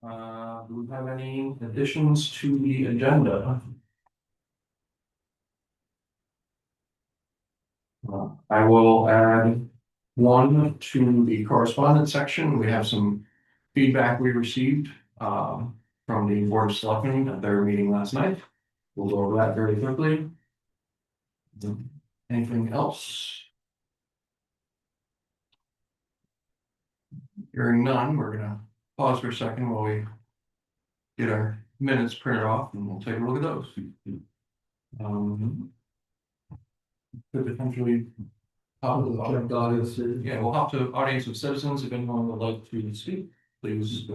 Do we have any additions to the agenda? I will add one to the correspondence section. We have some feedback we received from the Board of Selectmen at their meeting last night. We'll go over that very quickly. Anything else? Hearing none, we're gonna pause for a second while we get our minutes printed off and we'll take a look at those. Could potentially hop to the audience. Yeah, we'll hop to audience of citizens. If anyone would like to speak, please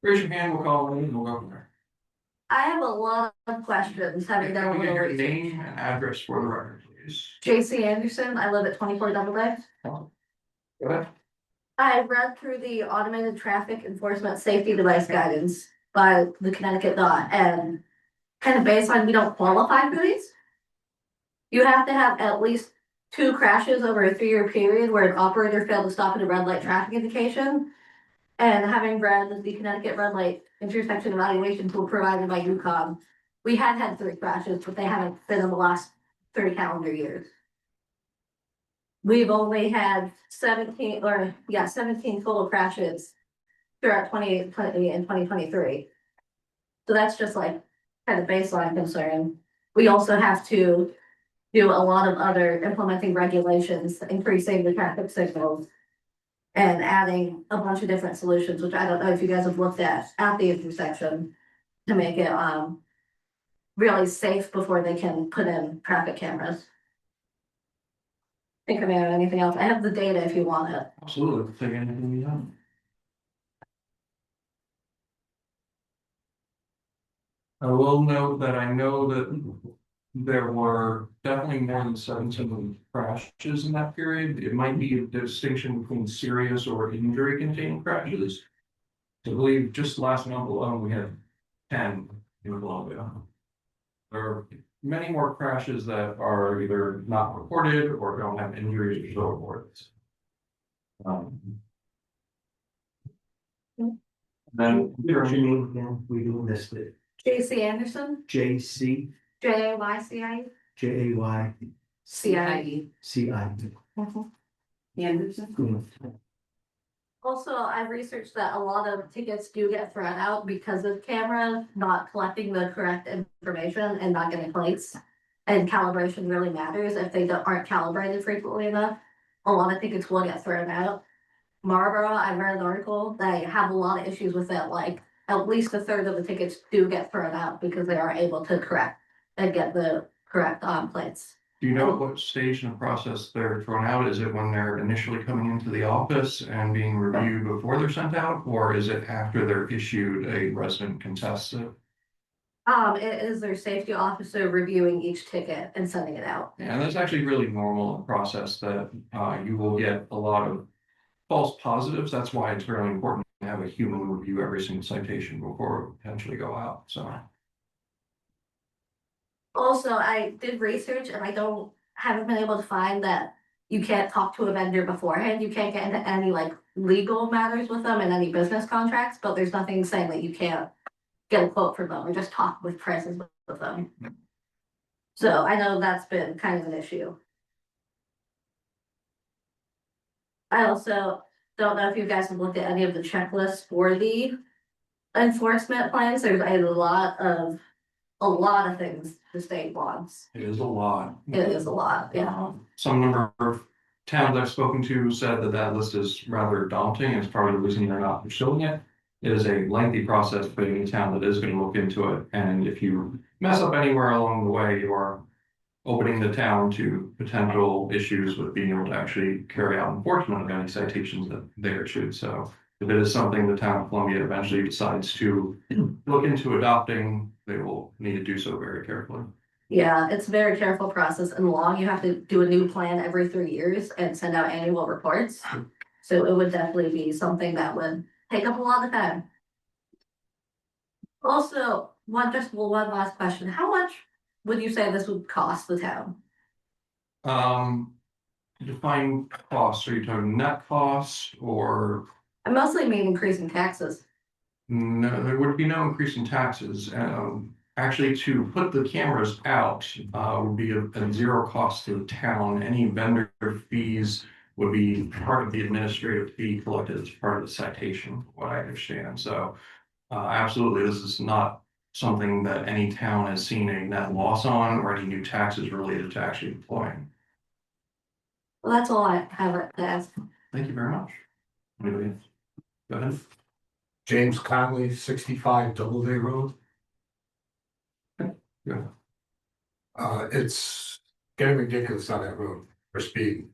raise your hand. We'll call in and we'll go from there. I have a lot of questions, having done a Can we get little your research. name and address for the record, please? JC Anderson, I live at 24 Doubleday. Go ahead. I read through the automated traffic enforcement safety device guidance by the Connecticut Dot, and kind of baseline, we don't qualify for these. You have to have at least 2 crashes over a 3-year period where an operator failed to stop at a red light traffic indication. And having read the Connecticut red light intersection evaluation tool provided by UConn, we had 3 crashes, but they haven't been in the last 3 calendar years. We've only had 17 total crashes throughout 2020 and 2023. So that's just like kind of baseline concern. We also have to do a lot of other implementing regulations, increasing the traffic signals, and adding a bunch of different solutions, which I don't know if you guys have looked at the intersection to make it really safe before they can put in traffic cameras. Think of anything else. I have the data if you want it. Absolutely. Take anything we have. I will note that I know that there were definitely more than 17 crashes in that period. It might be a distinction between serious or injury containing crashes. I believe just last month alone, we had 10 in Columbia. There are many more crashes that are either not reported or don't have injuries or so reported. Then We missed it. JC Anderson, JC, JAYCI. JAYCIE. Anderson. Also, I've researched that a lot of tickets do get thrown out because of camera not collecting the correct information and not getting plates. And calibration really matters. If they aren't calibrated frequently enough, a lot of tickets will get thrown out. Marlboro, I read an article, they have a lot of issues with that, like at least 1/3 of the tickets do get thrown out because they are able to correct and get the correct plates. do you know at what stage in the process they're thrown out? Is it when they're initially coming into the office and being reviewed before they're sent out? Or is it after they're issued a resident contests it? It is their safety officer reviewing each ticket and sending it out. Yeah, and that's actually really normal process that you will get a lot of false positives. That's why it's really important to have a human review every single citation before it potentially go out, so. Also, I did research and haven't been able to find that you can't talk to a vendor beforehand. You can't get into any like legal matters with them and any business contracts, but there's nothing saying that you can't get a quote from them or just talk with prices with them. So I know that's been kind of an issue. I also don't know if you guys have looked at any of the checklists for the enforcement plans. There's a lot of things the state wants. It is a lot. It is a lot, yeah. Some number of towns I've spoken to said that that list is rather daunting, and it's part of the reason they're not pursuing it. It is a lengthy process for any town that is going to look into it, and if you mess up anywhere along the way, you are opening the town to potential issues with being able to actually carry out enforcement of any citations that they're issued. So if it is something the town of Columbia eventually decides to look into adopting, they will need to do so very carefully. Yeah, it's a very careful process and long. You have to do a new plan every 3 years and send out annual reports. So it would definitely be something that would take up a lot of time. Also, one last question. How much would you say this would cost the town? Define costs, are you talking net costs or? I mostly mean increasing taxes. No, there would be no increase in taxes. Actually, to put the cameras out, would be a zero cost to the town. Any vendor fees would be part of the administrative fee collected as part of the citation, what I understand. So, absolutely, this is not something that any town has seen a net loss on or any new taxes related to actually deploying. Well, that's all I have to ask. Thank you very much. Anybody else? Go ahead. James Conley, 65 Doubleday Road. Yeah. It's getting ridiculous on that road for speed.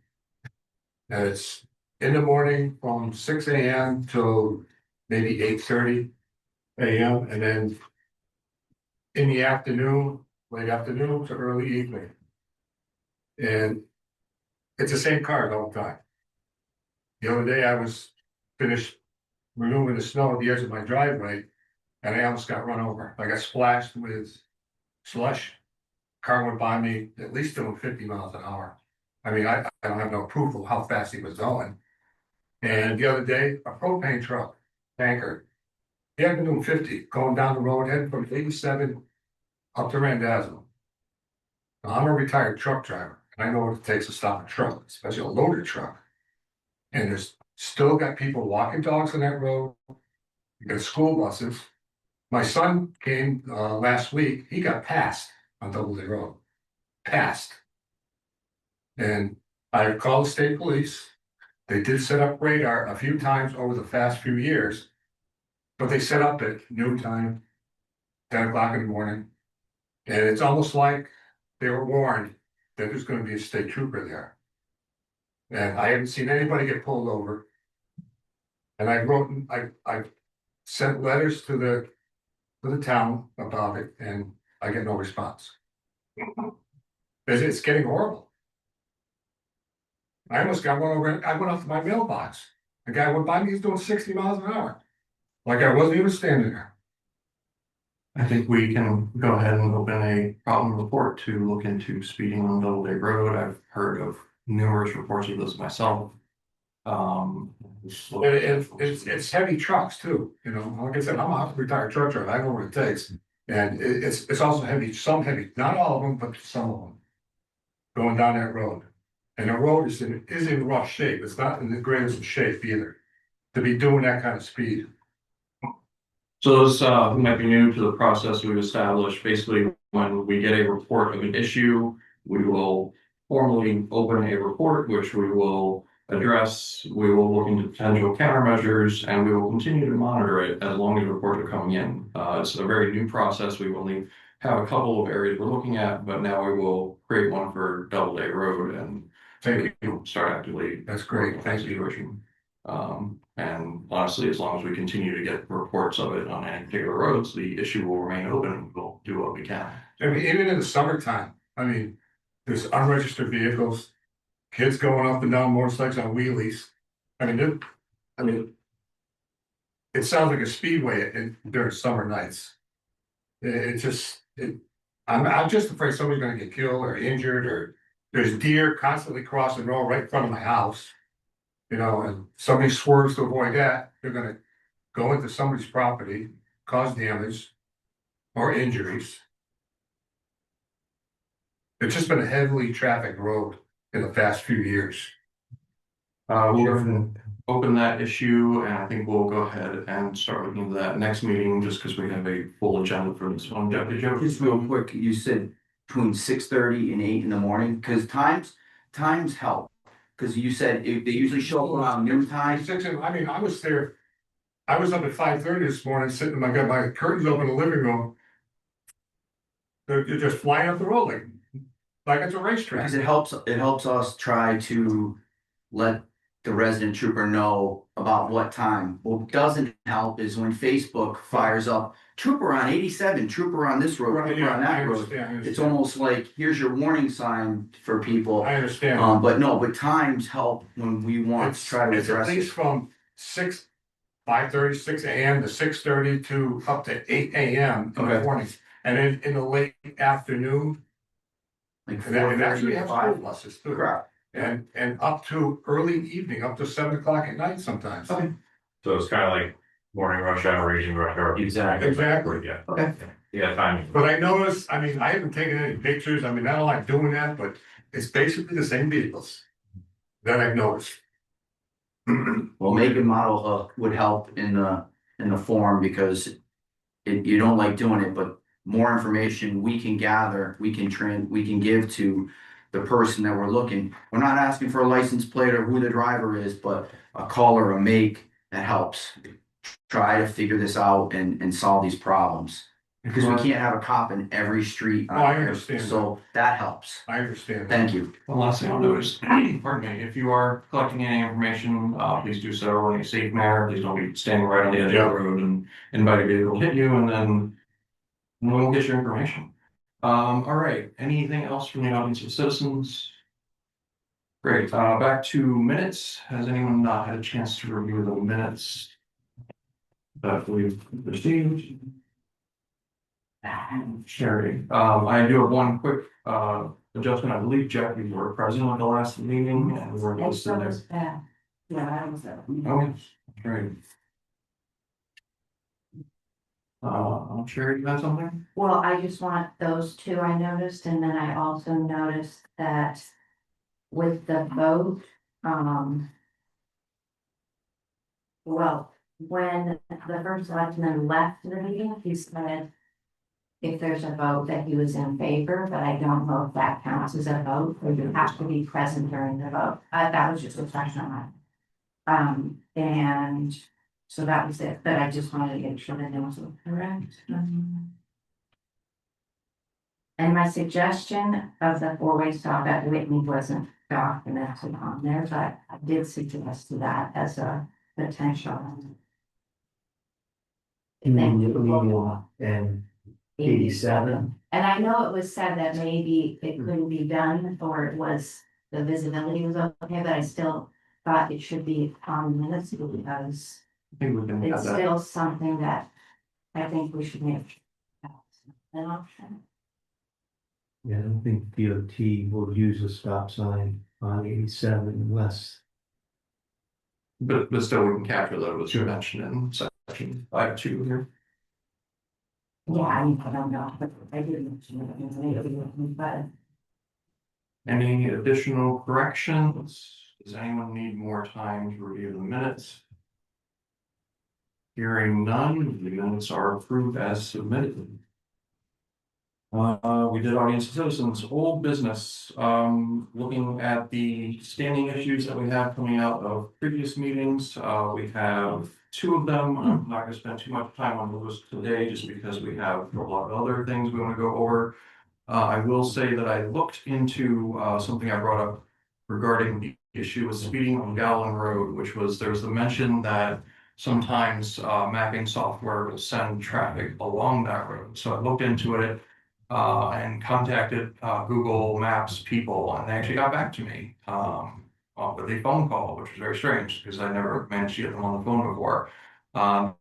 And it's in the morning from 6 AM till maybe 8:30 AM, and then in the afternoon, late afternoon to early evening. And it's the same car the whole time. The other day I was finished removing the snow at the edge of my driveway, and I almost got run over. I got splashed with slush. Car went by me at least doing 50 miles an hour. I mean, I don't have no proof of how fast he was going. And the other day, a propane truck, tanker, he had been doing 50, going down the road, heading from 87 up to Randazzo. Now, I'm a retired truck driver, and I know what it takes to stop a truck, especially a loaded truck. And there's still got people walking dogs on that road. You got school buses. My son came last week, he got passed on Doubleday Road. Passed. And I called the state police. They did set up radar a few times over the past few years, but they set up at noon time, 10 o'clock in the morning. And it's almost like they were warned that there's going to be a state trooper there. And I haven't seen anybody get pulled over. And I sent letters to the town about it, and I get no response. It's getting horrible. I almost got one over, I went up to my mailbox. The guy went by me, he's doing 60 miles an hour. Like I wasn't even standing there. I think we can go ahead and open a problem report to look into speeding on Doubleday Road. I've heard of numerous reports of this myself. It's heavy trucks too, you know, like I said, I'm a retired truck driver, I know what it takes. And it's also heavy, some heavy, not all of them, but some of them. Going down that road. And the road is in rough shape, it's not in the greatest of shape either, to be doing that kind of speed. So this might be new to the process we've established. Basically, when we get a report of an issue, we will formally open a report, which we will address. We will look into potential countermeasures, and we will continue to monitor it as long as reports are coming in. It's a very new process. We only have a couple of areas we're looking at, but now we will create one for Doubleday Road and Thank you, start actively. that's great, thank you. Situation. And honestly, as long as we continue to get reports of it on any particular roads, the issue will remain open and we'll do what we can. I mean, even in the summertime, I mean, there's unregistered vehicles, kids going up and down motorcycles on wheelies. I mean, it sounds like a speedway during summer nights. I'm just afraid somebody's gonna get killed or injured, or there's deer constantly crossing the road right in front of my house. You know, and somebody swerves to avoid that, they're gonna go into somebody's property, cause damage or injuries. It's just been a heavily trafficked road in the past few years. We'll go ahead and open that issue, and I think we'll go ahead and start looking into that next meeting, just because we have a full agenda for this one. Deputy Joe? Just real quick, you said between 6:30 and 8 in the morning, because times help. Because you said they usually show up around noon time. I mean, I was there, I was up at 5:30 this morning, sitting, I got my curtains open in the living room. They're just flying up the road like it's a racetrack. Because it helps us try to let the resident trooper know about what time. What doesn't help is when Facebook fires up trooper on 87, trooper on this road, Right, trooper yeah, on I that road. understand. It's almost like, here's your warning sign for people. I understand. But times help when we want to try to It's at address least it. from 5:30, 6 AM to 6:30 to up to 8 AM in the Okay. morning. And then in the late afternoon, Like and that's 4:30 we to have school 5. buses too. Correct. And up to early evening, up to 7 o'clock at night sometimes. Okay. So it's kind of like Morning rush hour, evening rush hour. Exactly. Yeah, Okay. yeah, timing. But I noticed, I mean, I haven't taken any pictures, I mean, I don't like doing that, but it's basically the same vehicles. That I've noticed. Well, make and model would help in the form because you don't like doing it, but more information we can gather, we can give to the person that we're looking. We're not asking for a license plate or who the driver is, but a color, a make, that helps. Try to figure this out and solve these problems. Because we can't have a cop in every street. Oh, I understand. So that helps. I understand. Thank you. The last thing I'll do is, pardon me, if you are collecting any information, please do so in a safe manner. Please don't be standing right on the edge of the Yeah. road and invite a vehicle to hit you, and then we won't get your information. All right, anything else from the audience of citizens? Great, back to minutes. Has anyone not had a chance to review the minutes that we've received? Sherry, I do have one quick, adjustment. I believe Jeff, you were present at the last meeting and we were listed there. Yeah, I was there. Okay, great. I'm sure you had something? Well, I just want those two I noticed, and then I also noticed that with the vote, well, when the first selectman left the meeting, he said if there's a vote that he was in favor, but I don't know if that counts as a vote, or you have to be present during the vote. That was just a question on that. And so that was it, but I just wanted to make sure that it was correct. And my suggestion of the four-way stop at Whitney wasn't documented on there, but I did suggest that as a potential. And 87. And I know it was said that maybe it couldn't be done, or it was, the visibility was okay, but I still thought it should be on minutes because I think we can have it's that. still something that I think we should make an option. Yeah, I don't think DOT will use a stop sign on 87 unless. But still, we can capture that it was Sure. mentioned in section 5.2 here. Yeah, I don't know, but I didn't mention it, but Any additional corrections? Does anyone need more time to review the minutes? Hearing none, the minutes are approved as submitted. We did audience of citizens, old business, looking at the standing issues that we have coming out of previous meetings. We have two of them. I'm not gonna spend too much time on those today, just because we have a lot of other things we wanna go over. I will say that I looked into, something I brought up regarding the issue with speeding on Gallon Road, which was, there was the mention that sometimes, mapping software will send traffic along that road. So I looked into it, and contacted Google Maps people, and they actually got back to me with a phone call, which was very strange because I never managed to get them on the phone before.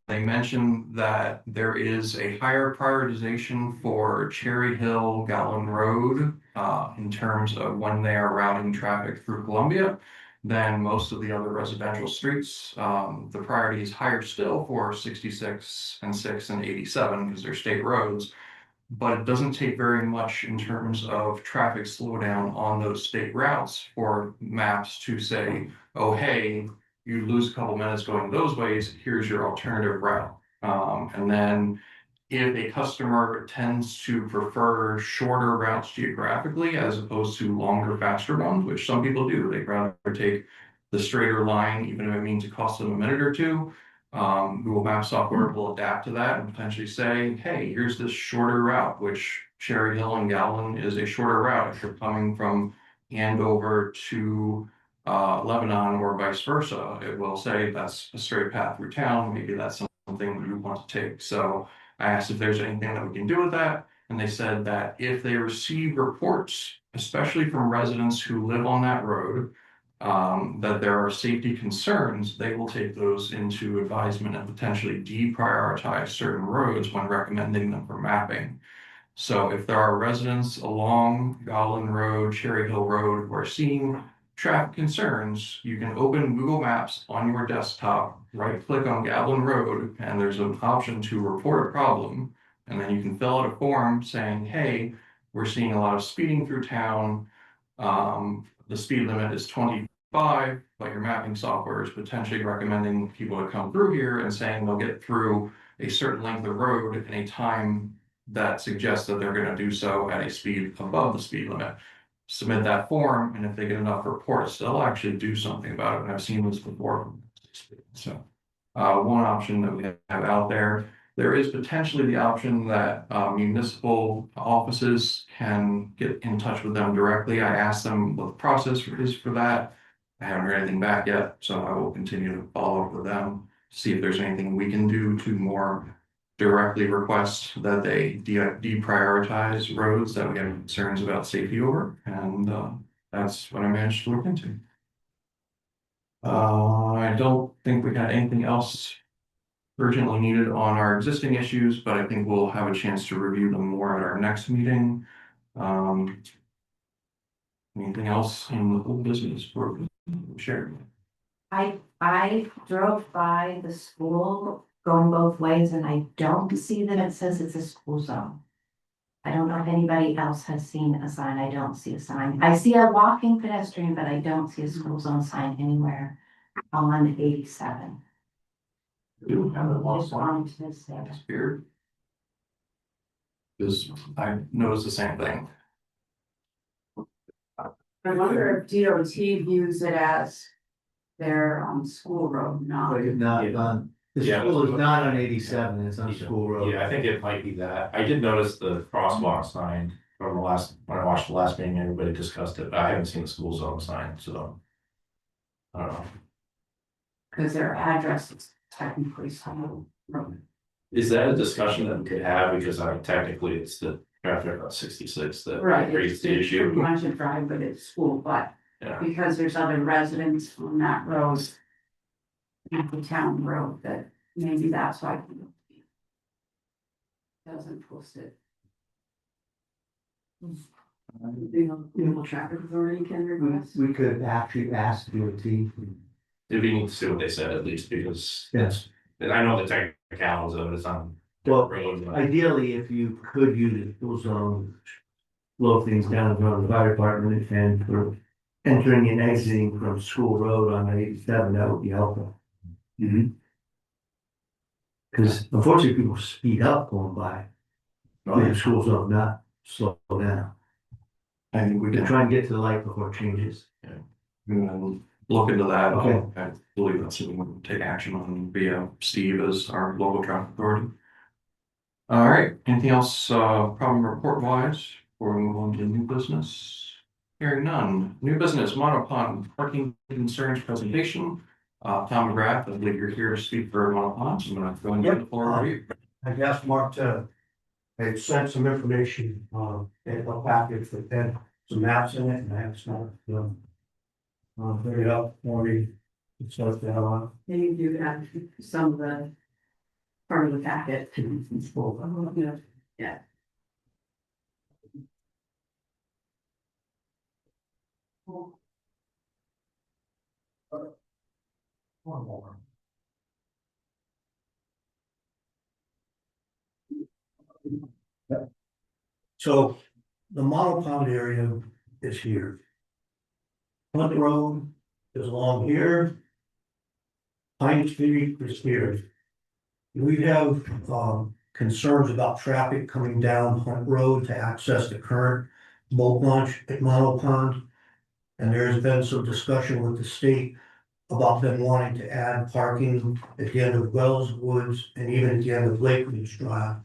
They mentioned that there is a higher prioritization for Cherry Hill Gallon Road in terms of when they are routing traffic through Columbia than most of the other residential streets. The priority is higher still for 66 and 6 and 87 because they're state roads. But it doesn't take very much in terms of traffic slowdown on those state routes for maps to say, oh, hey, you lose a couple minutes going those ways, here's your alternative route. And then if a customer tends to prefer shorter routes geographically as opposed to longer, faster ones, which some people do, they'd rather take the straighter line, even if it means it costs them a minute or two. Google Maps software will adapt to that and potentially say, hey, here's this shorter route, which Cherry Hill and Gallon is a shorter route. If you're coming from Andover to Lebanon or vice versa, it will say that's a straight path through town. Maybe that's something you want to take. So I asked if there's anything that we can do with that. And they said that if they receive reports, especially from residents who live on that road, that there are safety concerns, they will take those into advisement and potentially deprioritize certain roads when recommending them for mapping. So if there are residents along Gallon Road, Cherry Hill Road who are seeing traffic concerns, you can open Google Maps on your desktop, right click on Gatlin Road, and there's an option to report a problem. And then you can fill out a form saying, hey, we're seeing a lot of speeding through town. The speed limit is 25, but your mapping software is potentially recommending people to come through here and saying they'll get through a certain length of road in a time that suggests that they're gonna do so at a speed above the speed limit. Submit that form, and if they get enough reports, they'll actually do something about it, and I've seen this before. So, one option that we have out there. There is potentially the option that municipal offices can get in touch with them directly. I asked them what the process is for that. I haven't heard anything back yet, so I will continue to follow up with them, see if there's anything we can do to more directly request that they deprioritize roads that we have concerns about safety over, and that's what I managed to look into. I don't think we got anything else urgently needed on our existing issues, but I think we'll have a chance to review them more at our next meeting. Anything else in the whole business for sharing? I drove by the school going both ways and I don't see that it says it's a school zone. I don't know if anybody else has seen a sign. I don't see a sign. I see a walking pedestrian, but I don't see a school zone sign anywhere on 87. Do have a Just lost one. wanted to say. That's weird. Because I noticed the same thing. I wonder if DOT views it as their school road, not. But it's not on, the Yeah. school is not on 87, it's on school road. Yeah, I think it might be that. I did notice the crosswalk sign from the last, when I watched the last meeting, everybody discussed it, but I haven't seen the school zone sign, so. I don't know. Because their address is technically some road. Is that a discussion that we could have? Because I mean, technically, it's the traffic on 66 that Right, creates it's the it's pretty issue. much a drive, but it's school, but Yeah. because there's other residents on that road. The town road, that maybe that's why. Doesn't post it. The traffic authority can request. We could actually ask DOT. Do we need to see what they said at least, because Yes. and I know the technicalities of it, it's on. Well, road, but- ideally, if you could use the school zone, slow things down around the fire department and for entering and exiting from school road on 87, that would be helpful. Because unfortunately, people speed up going by the school zone, not slow down. I think we We can can try and get to the light before it changes. look into that. Okay. I believe that's something we can take action on via Steve as our local traffic authority. All right, anything else, problem report wise, before we move on to new business? Hearing none. New business, Monopond parking concerns presentation. Tom McGrath, I believe you're here to speak for Monopond, so I'm gonna go and give the floor to you. I asked Mark to, I sent some information, in a package that had some maps in it, and I have some, bring it up for me. It's like that on. Maybe you could add some of the part of the packet. Yeah. One more. So the model pound area is here. Hunt Road is along here. Pine Street is here. We have concerns about traffic coming down Hunt Road to access the current boat launch at Model Pond. And there's been some discussion with the state about them wanting to add parking at the end of Wells Woods and even at the end of Lake Ridge Drive.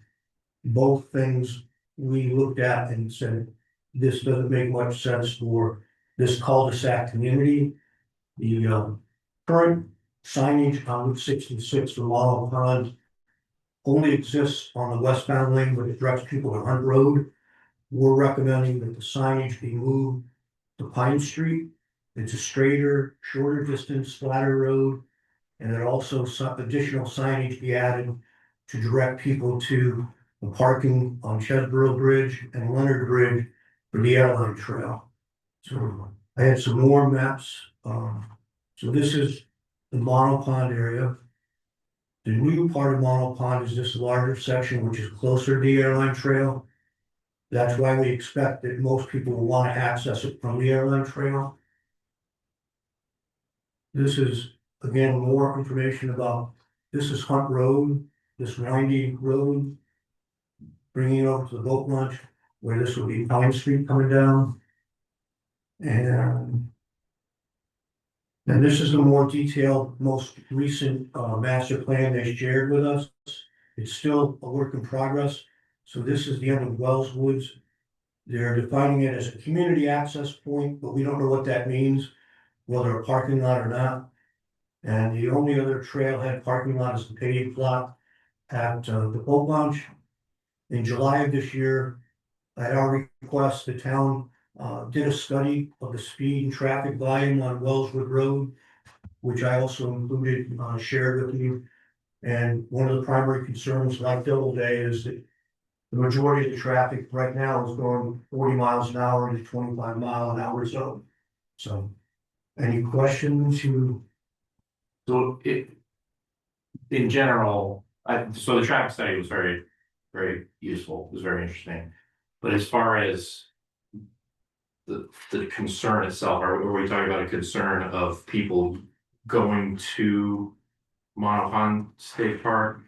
Both things we looked at and said, this doesn't make much sense for this cul-de-sac community. The current signage on Route 66 for Model Pond only exists on the westbound lane, but it directs people to Hunt Road. We're recommending that the signage be moved to Pine Street. It's a straighter, shorter distance, flatter road. And then also some additional signage be added to direct people to the parking on Chesborough Bridge and Leonard Bridge for the airline trail. So I had some more maps, so this is the Mono Pond area. The new part of Mono Pond is this larger section, which is closer to the airline trail. That's why we expect that most people will want to access it from the airline trail. This is, again, more information about, this is Hunt Road, this windy road. Bringing it over to the boat launch, where this will be Pine Street coming down. And this is the more detailed, most recent master plan they shared with us. It's still a work in progress. So this is the end of Wells Woods. They're defining it as a community access point, but we don't know what that means, whether a parking lot or not. And the only other trailhead parking lot is the paved lot at the boat launch. In July of this year, at our request, the town did a study of the speed and traffic volume on Wellswood Road, which I also included, shared with you. And one of the primary concerns, like Doubleday, is that the majority of the traffic right now is going 40 miles an hour in a 25-mile-an-hour zone. So, any questions? So in general, so the traffic study was very, very useful, it was very interesting. But as far as the concern itself, are we talking about a concern of people going to Mono Pond State Park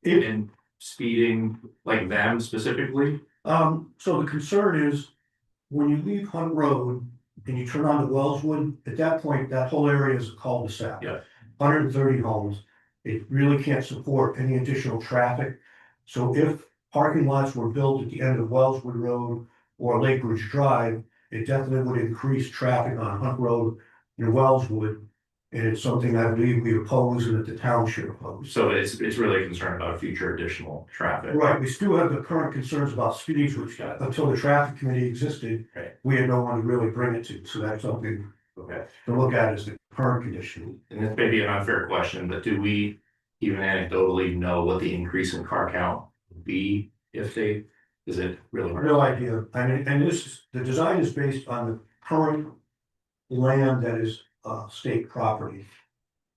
and speeding like them specifically? So the concern is when you leave Hunt Road and you turn onto Wellswood, at that point, that whole area is a cul-de-sac. Yeah. 130 homes. It really can't support any additional traffic. So if parking lots were built at the end of Wellswood Road or Lake Ridge Drive, it definitely would increase traffic on Hunt Road in Wellswood. And it's something I believe we oppose and that the town should oppose. So it's really a concern about future additional traffic. Right, we still have the current concerns about speeds, which until the traffic committee existed, Right. we had no one to really bring it to. So that's something Okay. to look at as the current condition. And this may be an unfair question, but do we even anecdotally know what the increase in car count would be if they, is it really? No idea. And the design is based on the current land that is state property.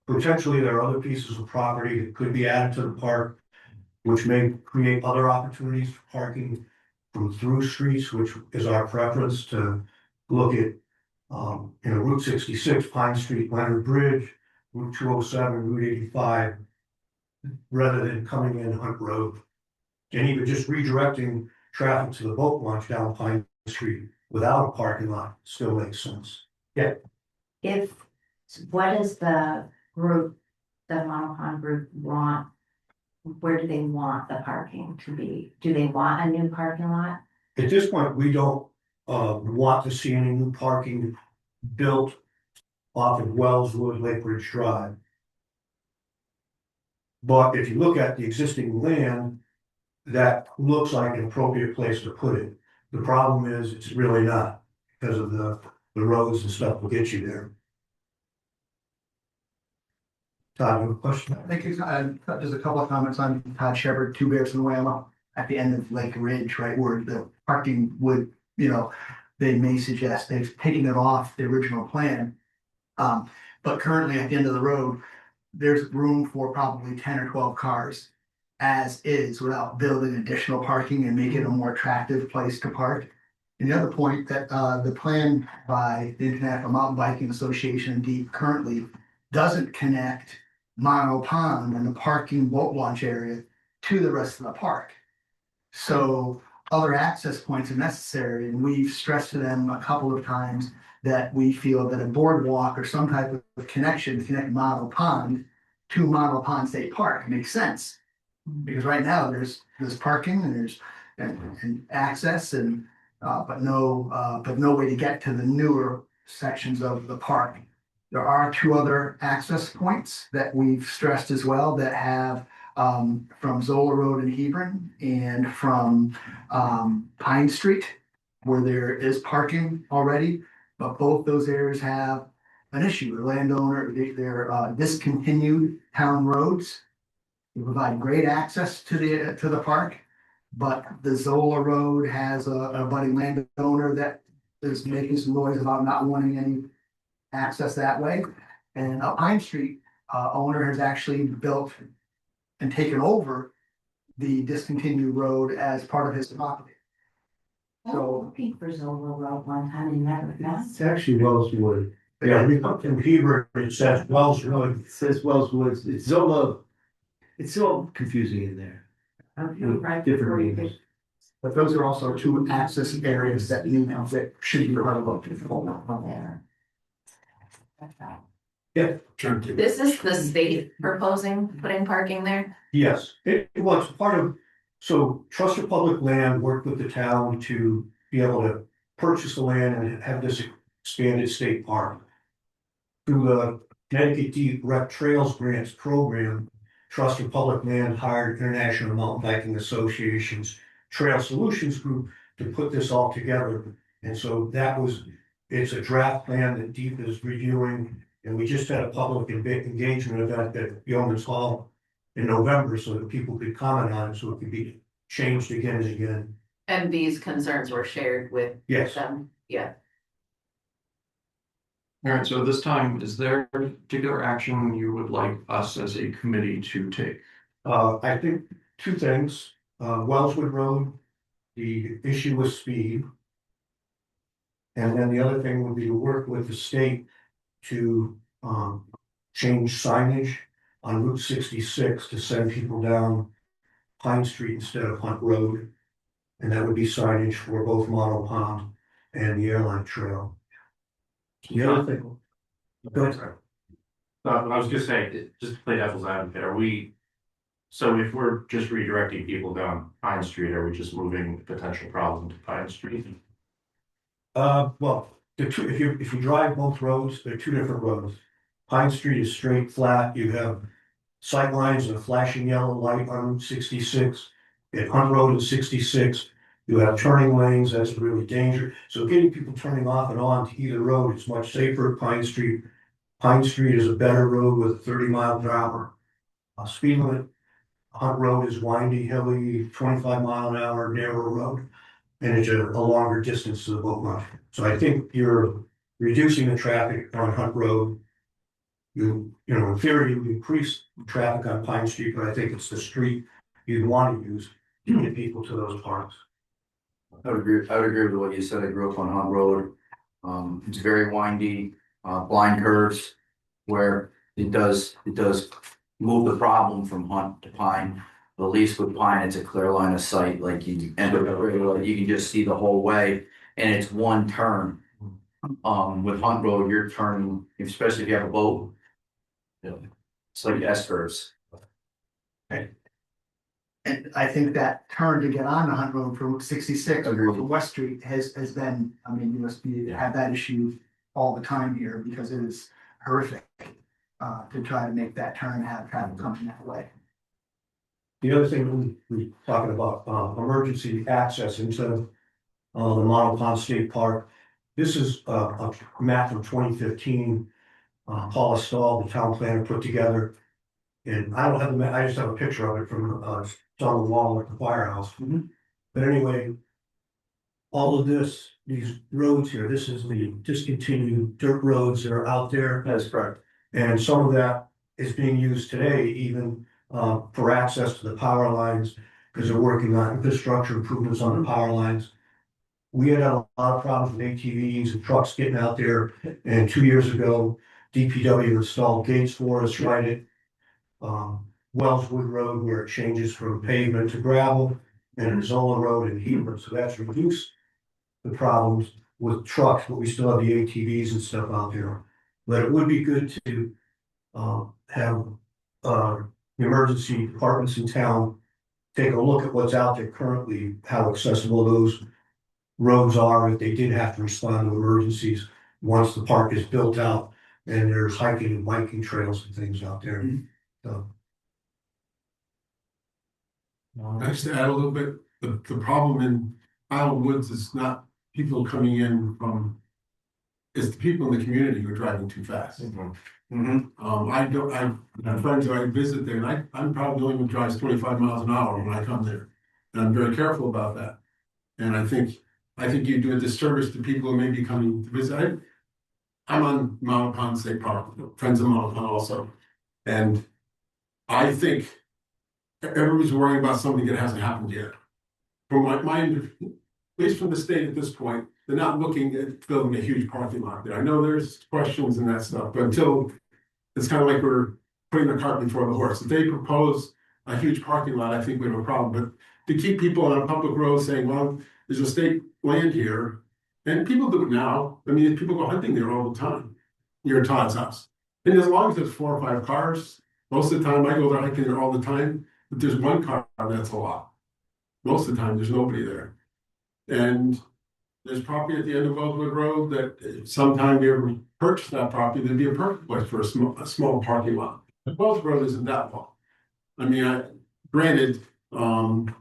Potentially, there are other pieces of property that could be added to the park, which may create other opportunities for parking from through streets, which is our preference to look at, Route 66, Pine Street, Leonard Bridge, Route 207, Route 85, rather than coming in Hunt Road. And even just redirecting traffic to the boat launch down Pine Street without a parking lot still makes sense. What does the group, the Mono Pond group want? Where do they want the parking to be? Do they want a new parking lot? At this point, we don't want to see any new parking built off of Wellswood Lake Ridge Drive. But if you look at the existing land, that looks like an appropriate place to put it. The problem is it's really not because of the roads and stuff will get you there. Todd, you have a question? Thank you. Just a couple of comments on Todd Shepard, 2 Bears and Whammo at the end of Lake Ridge, right, where the parking would, they may suggest they've taken it off the original plan. But currently at the end of the road, there's room for probably 10 or 12 cars as is without building additional parking and making it a more attractive place to park. And the other point that the plan by the International Mountain Biking Association, DEEP, currently doesn't connect Mono Pond and the parking boat launch area to the rest of the park. So other access points are necessary, and we've stressed to them a couple of times that we feel that a boardwalk or some type of connection to connect Mono Pond to Mono Pond State Park makes sense. Because right now there's parking and there's and access and but no way to get to the newer sections of the park. There are 2 other access points that we've stressed as well that have from Zola Road in Hebron and from Pine Street, where there is parking already, but both those areas have an issue. The landowner, they're discontinued town roads. They provide great access to the park, but the Zola Road has a budding landowner that is making some noise about not wanting any access that way. And up Pine Street, owner has actually built and taken over the discontinued road as part of his property. So looking for Zola Road one time and never found. It's actually Wellswood. Yeah, we come from Hebrew, it says Wells Road. It says Wellswood, it's Zola. It's all confusing in there. Right Different before you names. But those are also two access areas that that should be part of there. Turn to. This is the state proposing putting parking there? Yes, it was part of, so Trust for Public Land worked with the town to be able to purchase the land and have this expanded state park. Through the Connecticut Deep Rec Trails Grants Program, Trust for Public Land hired International Mountain Biking Association's Trail Solutions Group to put this all together. And so it's a draft plan that Deep is reviewing, and we just had a public engagement event at Yeoman's Hall in November so that people could comment on it, so it could be changed again and again. And these concerns were shared with Yes. them, yeah. All right, so this time, is there a particular action you would like us as a committee to take? I think two things, Wellswood Road, the issue with speed. And then the other thing would be to work with the state to, change signage on Route 66 to send people down Pine Street instead of Hunt Road. And that would be signage for both Model Pond and the airline trail. The other thing. Go ahead. I was just saying, just to play devil's advocate, are we? So if we're just redirecting people down Pine Street, are we just moving the potential problem to Pine Street? Well, if you drive both roads, they're two different roads. Pine Street is straight, flat, you have sight lines and a flashing yellow light on Route 66. At Hunt Road and 66, you have turning lanes, that's really dangerous. So getting people turning off and on to either road is much safer at Pine Street. Pine Street is a better road with 30 miles per hour. Speed limit, Hunt Road is windy, hilly, 25 mile an hour, narrow road. And it's a longer distance to the boat launch. So I think you're reducing the traffic on Hunt Road. You know, in theory, you increase traffic on Pine Street, but I think it's the street you'd want to use to get people to those parks. I would agree with what you said. I grew up on Hunt Road. It's very windy, blind curves where it does move the problem from Hunt to Pine. But at least with Pine, it's a clear line of sight, like you end up, you can just see the whole way, and it's one turn. With Hunt Road, you're turning, especially if you have a boat. It's like S-curves. And I think that turn to get on the Hunt Road from Route 66 Agreed. over West Street has been, I mean, you must be, have that issue all the time here because it is horrific. To try to make that turn and have traffic coming that way. The other thing we're talking about, emergency access into the Model Pond State Park. This is a map from 2015. Paula Stahl, the town planner, put together. And I don't have the map, I just have a picture of it from it's on the wall at the firehouse. But anyway, all of this, these roads here, this is the discontinued dirt roads that are out there. That's correct. And some of that is being used today even for access to the power lines, because they're working on infrastructure improvements on the power lines. We had a lot of problems with ATVs and trucks getting out there, and 2 years ago, DPW installed gates for us right at Wellswood Road, where it changes from pavement to gravel, and Zola Road and Hebron, so that's reduced the problems with trucks, but we still have the ATVs and stuff out there. But it would be good to have the emergency departments in town take a look at what's out there currently, how accessible those roads are if they did have to respond to emergencies once the park is built out and there's hiking and biking trails and things out there. So. Just to add a little bit, the problem in Isle Woods is not people coming in from, it's the people in the community who are driving too fast. I have friends who I visit there, and I'm probably the only one who drives 25 miles an hour when I come there. And I'm very careful about that. And I think I think you do a disservice to people who may be coming to visit. I'm on Mount Pond State Park, friends of Mount Pond also. And I think everybody's worrying about something that hasn't happened yet. From at least from the state at this point, they're not looking at building a huge parking lot there. I know there's questions and that stuff, but until it's kind of like we're putting the cart before the horse. If they propose a huge parking lot, I think we have a problem. But to keep people on a public road saying, well, there's a state land here, and people do it now. I mean, people go hunting there all the time near Todd's house. And as long as there's 4 or 5 cars, most of the time I go there hiking there all the time. But there's 1 car, that's a lot. Most of the time, there's nobody there. And there's property at the end of Wellswood Road that if sometime you ever purchase that property, there'd be a perfect place for a small parking lot. But Wellswood Road isn't that long. I mean, granted, the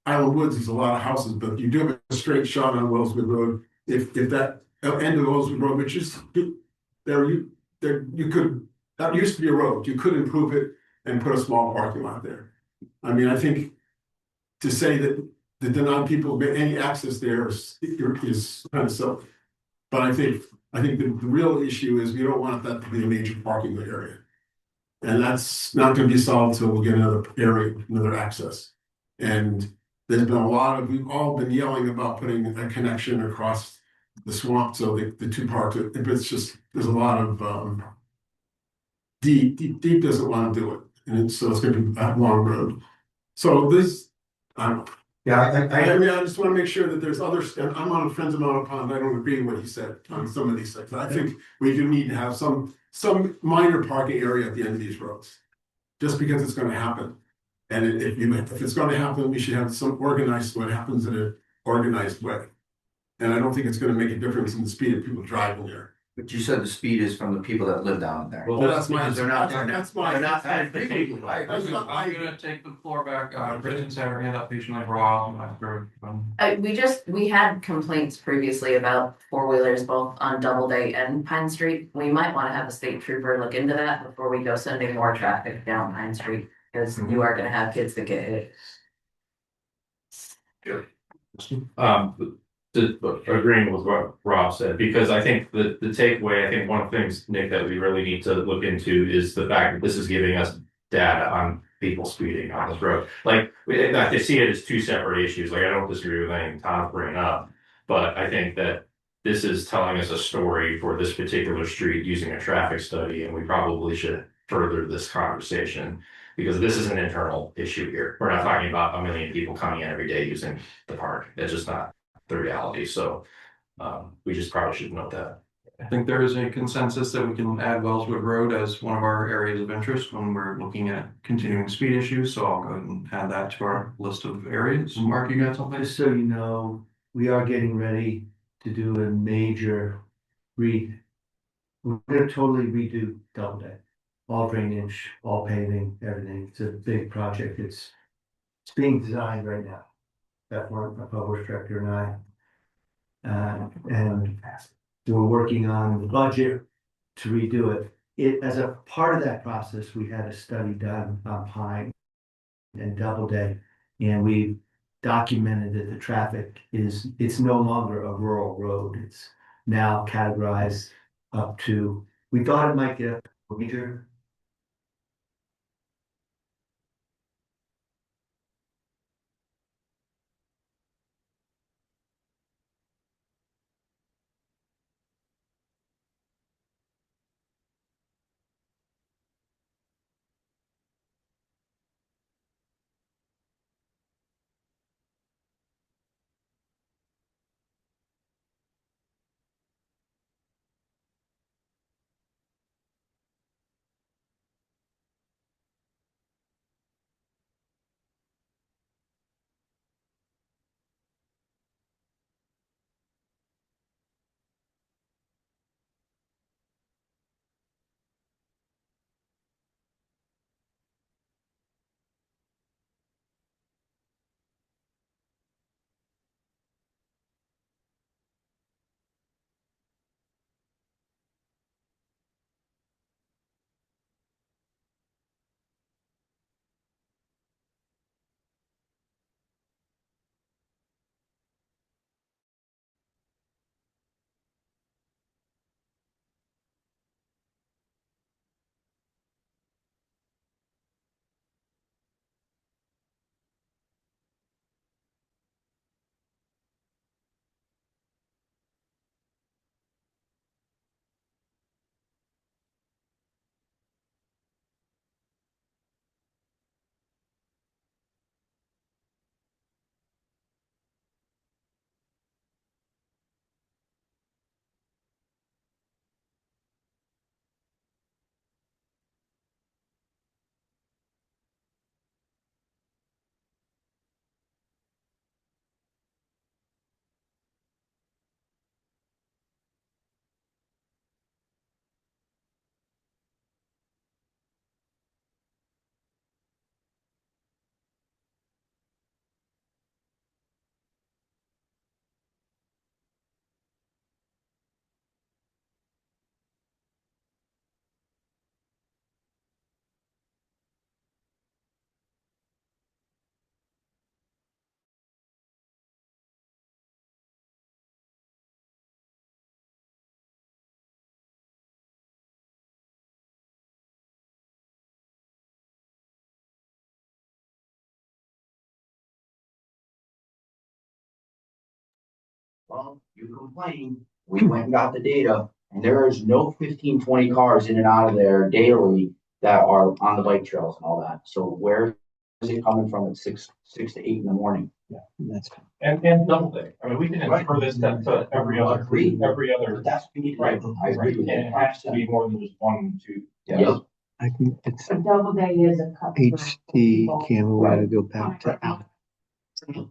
Island Woods is a lot of houses, but you do have a straight shot on Wellswood Road. If that end of Wellswood Road, which is that used to be a road, you could improve it and put a small parking lot there. I mean, I think to say that deny people any access there is kind of silly. But I think the real issue is we don't want that to be a major parking area. And that's not going to be solved until we get another area, another access. And there's been we've all been yelling about putting a connection across the swamp so the 2 parks, but it's just, there's a lot of, Deep doesn't want to do it. And so it's going to be a long road. So this, I don't know. Yeah, I mean, I just want to make sure that there's others, and I'm on Friends of Mount Pond, I don't agree with what he said on some of these things. I think we do need to have some minor parking area at the end of these roads. Just because it's gonna happen. And if it's gonna happen, we should have some organized, what happens in an organized way. And I don't think it's gonna make a difference in the speed of people driving there. But you said the speed is from the people that live down there. Well, That's my, Because they're not, that's my. they're not. I'm gonna take the floor back, Brendan's had her hand up patiently for a while. We had complaints previously about 4-wheelers both on Doubleday and Pine Street. We might wanna have a state trooper look into that before we go sending more traffic down Pine Street, because you are gonna have kids that get hit. Agreeing with what Rob said, because I think the takeaway, I think one of the things, Nick, that we really need to look into is the fact that this is giving us data on people speeding on this road. Like, I see it as 2 separate issues. Like, I don't disagree with anything Tom's bringing up, but I think that this is telling us a story for this particular street using a traffic study, and we probably should further this conversation because this is an internal issue here. We're not talking about a million people coming in every day using the park. It's just not the reality. So we just probably should note that. I think there is a consensus that we can add Wellswood Road as one of our areas of interest when we're looking at continuing speed issues. So I'll go ahead and add that to our list of areas. Mark, you got something? Just so you know, we are getting ready to do a major we're gonna totally redo Doubleday. All drainage, all paving, everything. It's a big project. It's being designed right now. That work, my published director and I. And we're working on the budget to redo it. As a part of that process, we had a study done on Pine and Doubleday, and we documented that the traffic it's no longer a rural road. It's now categorized up to, we thought it might get a major. well, you complained, we went and got the data, and there is no 15, 20 cars in and out of there daily that are on the bike trails and all that. So where is it coming from at 6 to 8 in the morning? And double day, I mean, we can infer this to every other, But that's, we need, right, I agree with and you. it has to be more than just 1, 2. Yes. I think it's A double day is a cut. HD camera, we gotta go back to Al.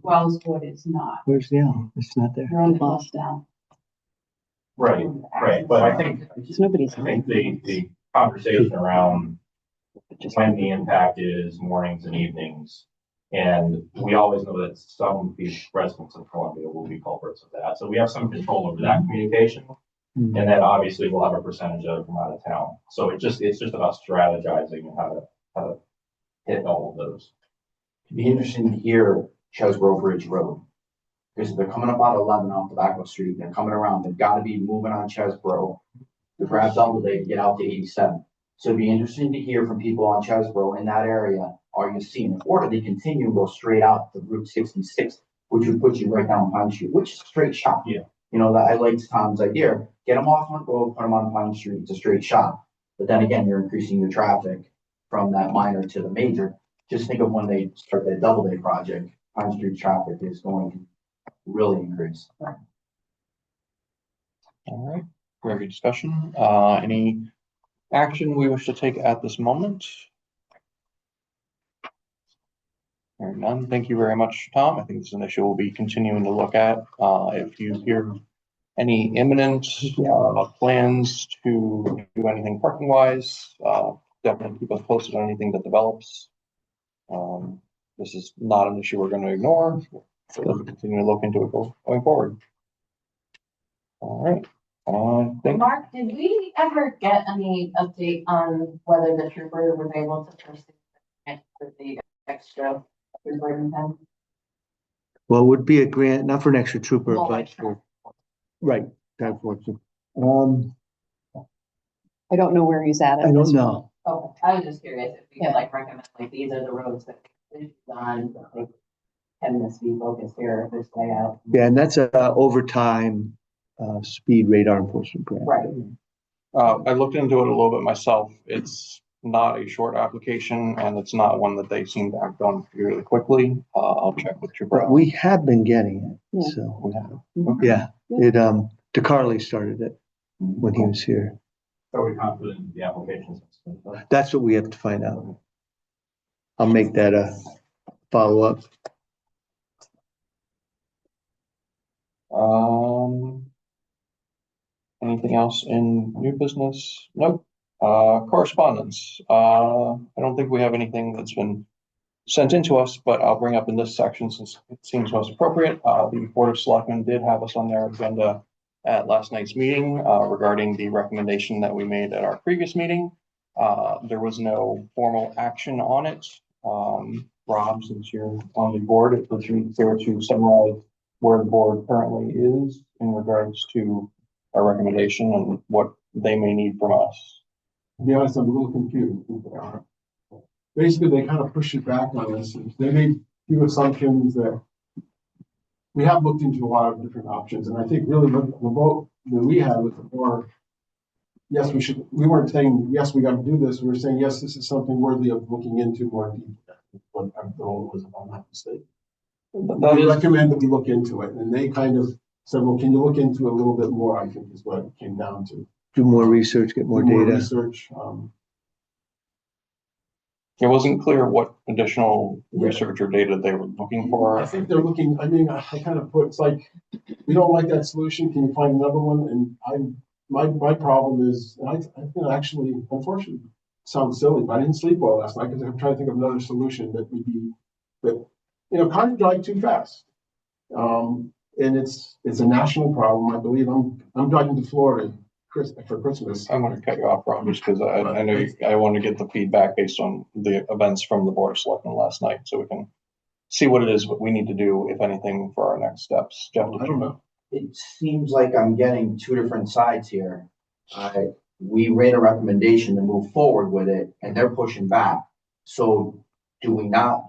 Wellswood is not, Where's the Al? It's not there. they're on the bus down. Right, right, but I think, Nobody's. I think the conversation around when the impact is mornings and evenings. And we always know that some of these residents of Columbia will be culprits of that, so we have some control over that communication. And then obviously we'll have a percentage of it from out of town, so it's just about strategizing and how to hit all of those. It'd be interesting to hear Chesbro Bridge Road. Because they're coming up out of 11 off Tobacco Street, they're coming around, they've gotta be moving on Chesbro to grab Doubleday to get out to 87. So it'd be interesting to hear from people on Chesbro in that area, are you seeing it? Or do they continue and go straight out to Route 66, which would put you right down Pine Street, which is a straight shot. Yeah. You know, that I liked Tom's idea, get them off on road, put them on Pine Street, it's a straight shot. But then again, you're increasing your traffic from that minor to the major. Just think of when they start that Doubleday project, Pine Street traffic is going to really increase. All right, very good discussion. Any action we wish to take at this moment? Hearing none. Thank you very much, Tom. I think this is an issue we'll be continuing to look at. If you hear any imminent plans to do anything parking wise, definitely keep us posted on anything that develops. This is not an issue we're going to ignore. So we'll continue to look into it going forward. All right. Mark, did we ever get any update on whether the trooper was able to proceed with the extra reporting time? Well, it would be a grant, not for an extra trooper, Well, but extra. right, that's what. I don't know where he's at. I don't know. Oh, I was just curious if we could like recommend, like, these are the roads that we've done, like, can this be focused here, this way out? Yeah, and that's a overtime speed radar enforcement grant. Right. I looked into it a little bit myself. It's not a short application and it's not one that they seem to act on really quickly. I'll check with you, But bro. we have been getting it, Yeah. so, We have. yeah, it, DeCarly started it when he was here. Are we confident in the applications? That's what we have to find out. I'll make that a follow-up. Anything else in new business? Nope. Correspondence. I don't think we have anything that's been sent in to us, but I'll bring up in this section since it seems most appropriate. The Board of Selectmen did have us on their agenda at last night's meeting regarding the recommendation that we made at our previous meeting. There was no formal action on it. Rob, since you're on the board, it would be fair to summarize where the board currently is in regards to our recommendation and what they may need from us. To be honest, I'm a little confused. Basically, they kind of push it back on us. They made few assumptions that we have looked into a lot of different options, and I think really the vote that we had was more, yes, we weren't saying, yes, we got to do this. We were saying, yes, this is something worthy of looking into more deeply. What our goal was, if I'm not mistaken. We recommend that we look into it, and they kind of said, well, can you look into it a little bit more, I think is what it came down to. Do more research, get more Do data. Research, It wasn't clear what additional research or data they were looking for. I think they're looking, I mean, I kind of put, it's like, we don't like that solution, can you find another one? And my problem is, and I feel actually, unfortunately, sounds silly, but I didn't sleep well last night because I'm trying to think of another solution that would be, that, you know, cars drive too fast. And it's a national problem, I believe. I'm driving to Florida for Christmas. I'm going to cut you off, Rob, just because I know I want to get the feedback based on the events from the Board of Selectmen last night, so we can see what it is, what we need to do, if anything, for our next steps. Jeff, I don't know. It seems like I'm getting two different sides here. We made a recommendation to move forward with it and they're pushing back. So do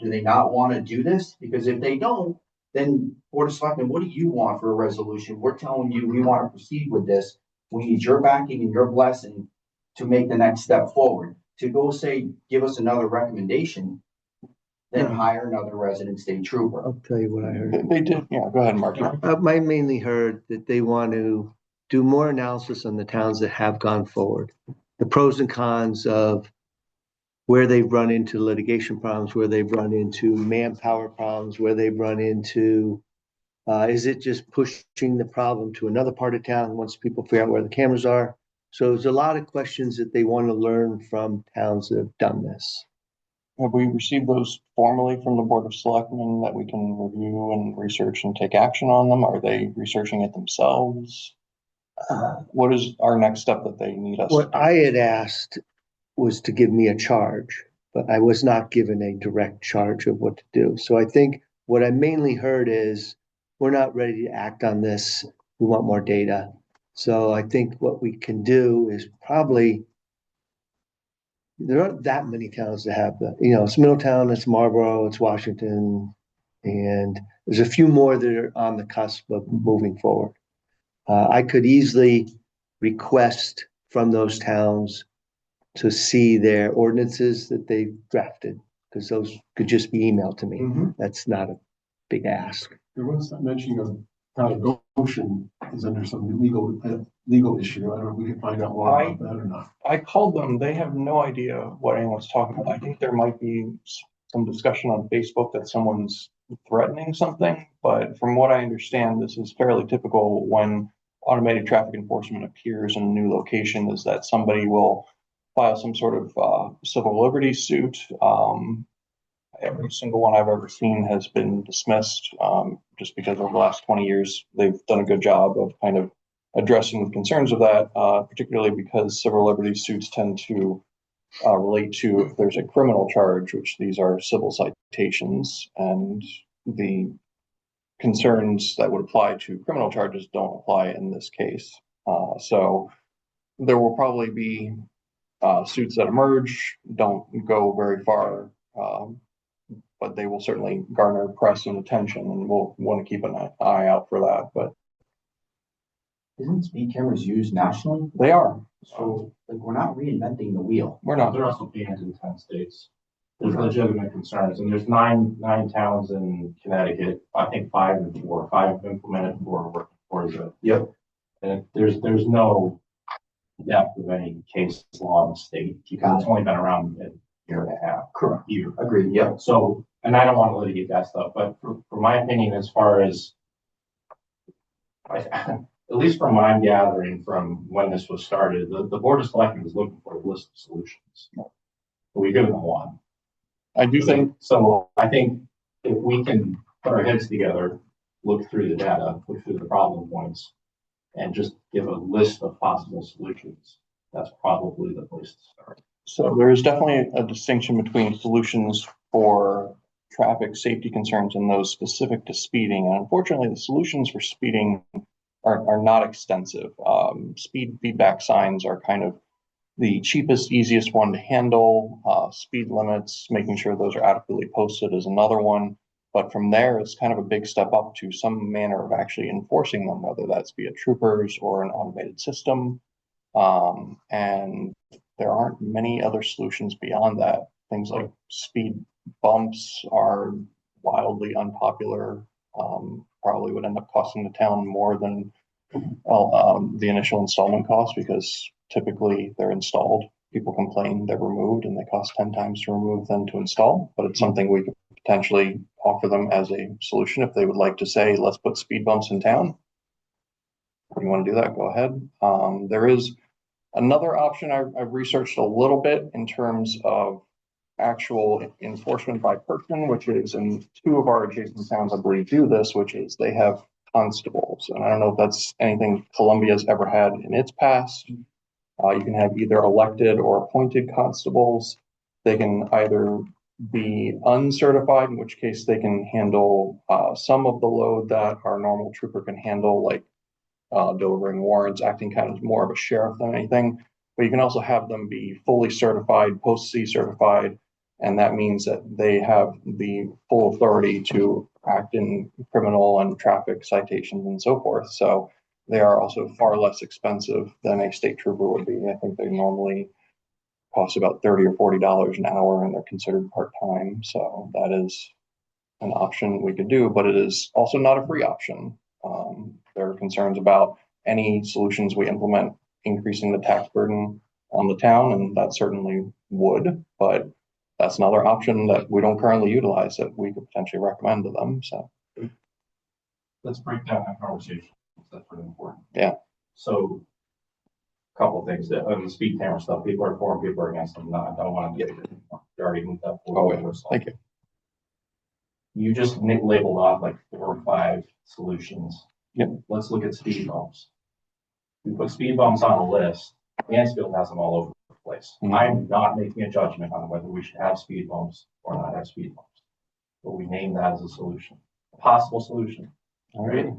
they not want to do this? Because if they don't, then Board of Selectmen, what do you want for a resolution? We're telling you, we want to proceed with this. We need your backing and your blessing to make the next step forward. To go say, give us another recommendation, then hire another resident state trooper. I'll tell you what I heard. They did, yeah, go ahead, Mark. I mainly heard that they want to do more analysis on the towns that have gone forward. The pros and cons of where they've run into litigation problems, where they've run into manpower problems, where they've run into, is it just pushing the problem to another part of town once people figure out where the cameras are? So there's a lot of questions that they want to learn from towns that have done this. Have we received those formally from the Board of Selectmen that we can review and research and take action on them? Are they researching it themselves? What is our next step that they need us to What do? I had asked was to give me a charge, but I was not given a direct charge of what to do. So I think what I mainly heard is, we're not ready to act on this. We want more data. So I think what we can do is probably, there aren't that many towns that have that. You know, it's Middletown, it's Marlboro, it's Washington, and there's a few more that are on the cusp of moving forward. I could easily request from those towns to see their ordinances that they've drafted, because those could just be emailed to me. That's not a big ask. There was some mention of town of Goshen is under some legal issue. I don't know if we can find out more about that or not. I called them. They have no idea what anyone's talking about. I think there might be some discussion on Facebook that someone's threatening something, but from what I understand, this is fairly typical when automated traffic enforcement appears in a new location, is that somebody will file some sort of civil liberties suit. Every single one I've ever seen has been dismissed, just because over the last 20 years, they've done a good job of kind of addressing the concerns of that, particularly because civil liberties suits tend to relate to if there's a criminal charge, which these are civil citations, and the concerns that would apply to criminal charges don't apply in this case. So there will probably be suits that emerge, don't go very far, but they will certainly garner press and attention, and we'll want to keep an eye out for that. But Isn't speed cameras used nationally? they are. So like, we're not reinventing the wheel. We're not. They're also banned in 10 states. There's legitimate concerns, and there's nine towns in Connecticut. I think 5 and 4. 5 have implemented, 4 are working towards it. Yep. And there's no depth of any case law in the state. It's only been around a year and a half. Correct. Year. Agreed, yep. So, and I don't want to litigate that stuff, but for my opinion, as far as at least from what I'm gathering from when this was started, the Board of Selectmen was looking for a list of solutions. We give them one. I do think So I think if we can put our heads together, look through the data, look through the problem points, and just give a list of possible solutions, that's probably the place to start. so. There is definitely a distinction between solutions for traffic safety concerns and those specific to speeding. And unfortunately, the solutions for speeding are not extensive. Speed feedback signs are kind of the cheapest, easiest one to handle. Speed limits, making sure those are adequately posted is another one. But from there, it's kind of a big step up to some manner of actually enforcing them, whether that's via troopers or an automated system. And there aren't many other solutions beyond that. Things like speed bumps are wildly unpopular. Probably would end up costing the town more than the initial installment cost, because typically they're installed. People complain they're removed and they cost 10 times to remove than to install, but it's something we could potentially offer them as a solution if they would like to say, let's put speed bumps in town. If you want to do that, go ahead. There is another option I've researched a little bit in terms of actual enforcement by person, which is in 2 of our adjacent towns, I believe, do this, which is they have constables. And I don't know if that's anything Columbia's ever had in its past. You can have either elected or appointed constables. They can either be uncertified, in which case they can handle some of the load that our normal trooper can handle, like delivering warrants, acting kind of more of a sheriff than anything. But you can also have them be fully certified, post-C certified, and that means that they have the full authority to act in criminal and traffic citations and so forth. So they are also far less expensive than a state trooper would be. I think they normally cost about $30 or $40 an hour, and they're considered part-time. So that is an option we could do, but it is also not a free option. There are concerns about any solutions we implement increasing the tax burden on the town, and that certainly would, but that's another option that we don't currently utilize that we could potentially recommend to them. So Let's break down that conversation. That's really important. Yeah. So couple of things that on the speed camera stuff, people are for, people are against them. I don't want to get it. You already moved up. Thank you. You just labeled off like 4 or 5 solutions. Yep. Let's look at speed bumps. We put speed bumps on a list. Mansfield has them all over the place. I'm not making a judgment on whether we should have speed bumps or not have speed bumps, but we name that as a solution, a possible solution. Right?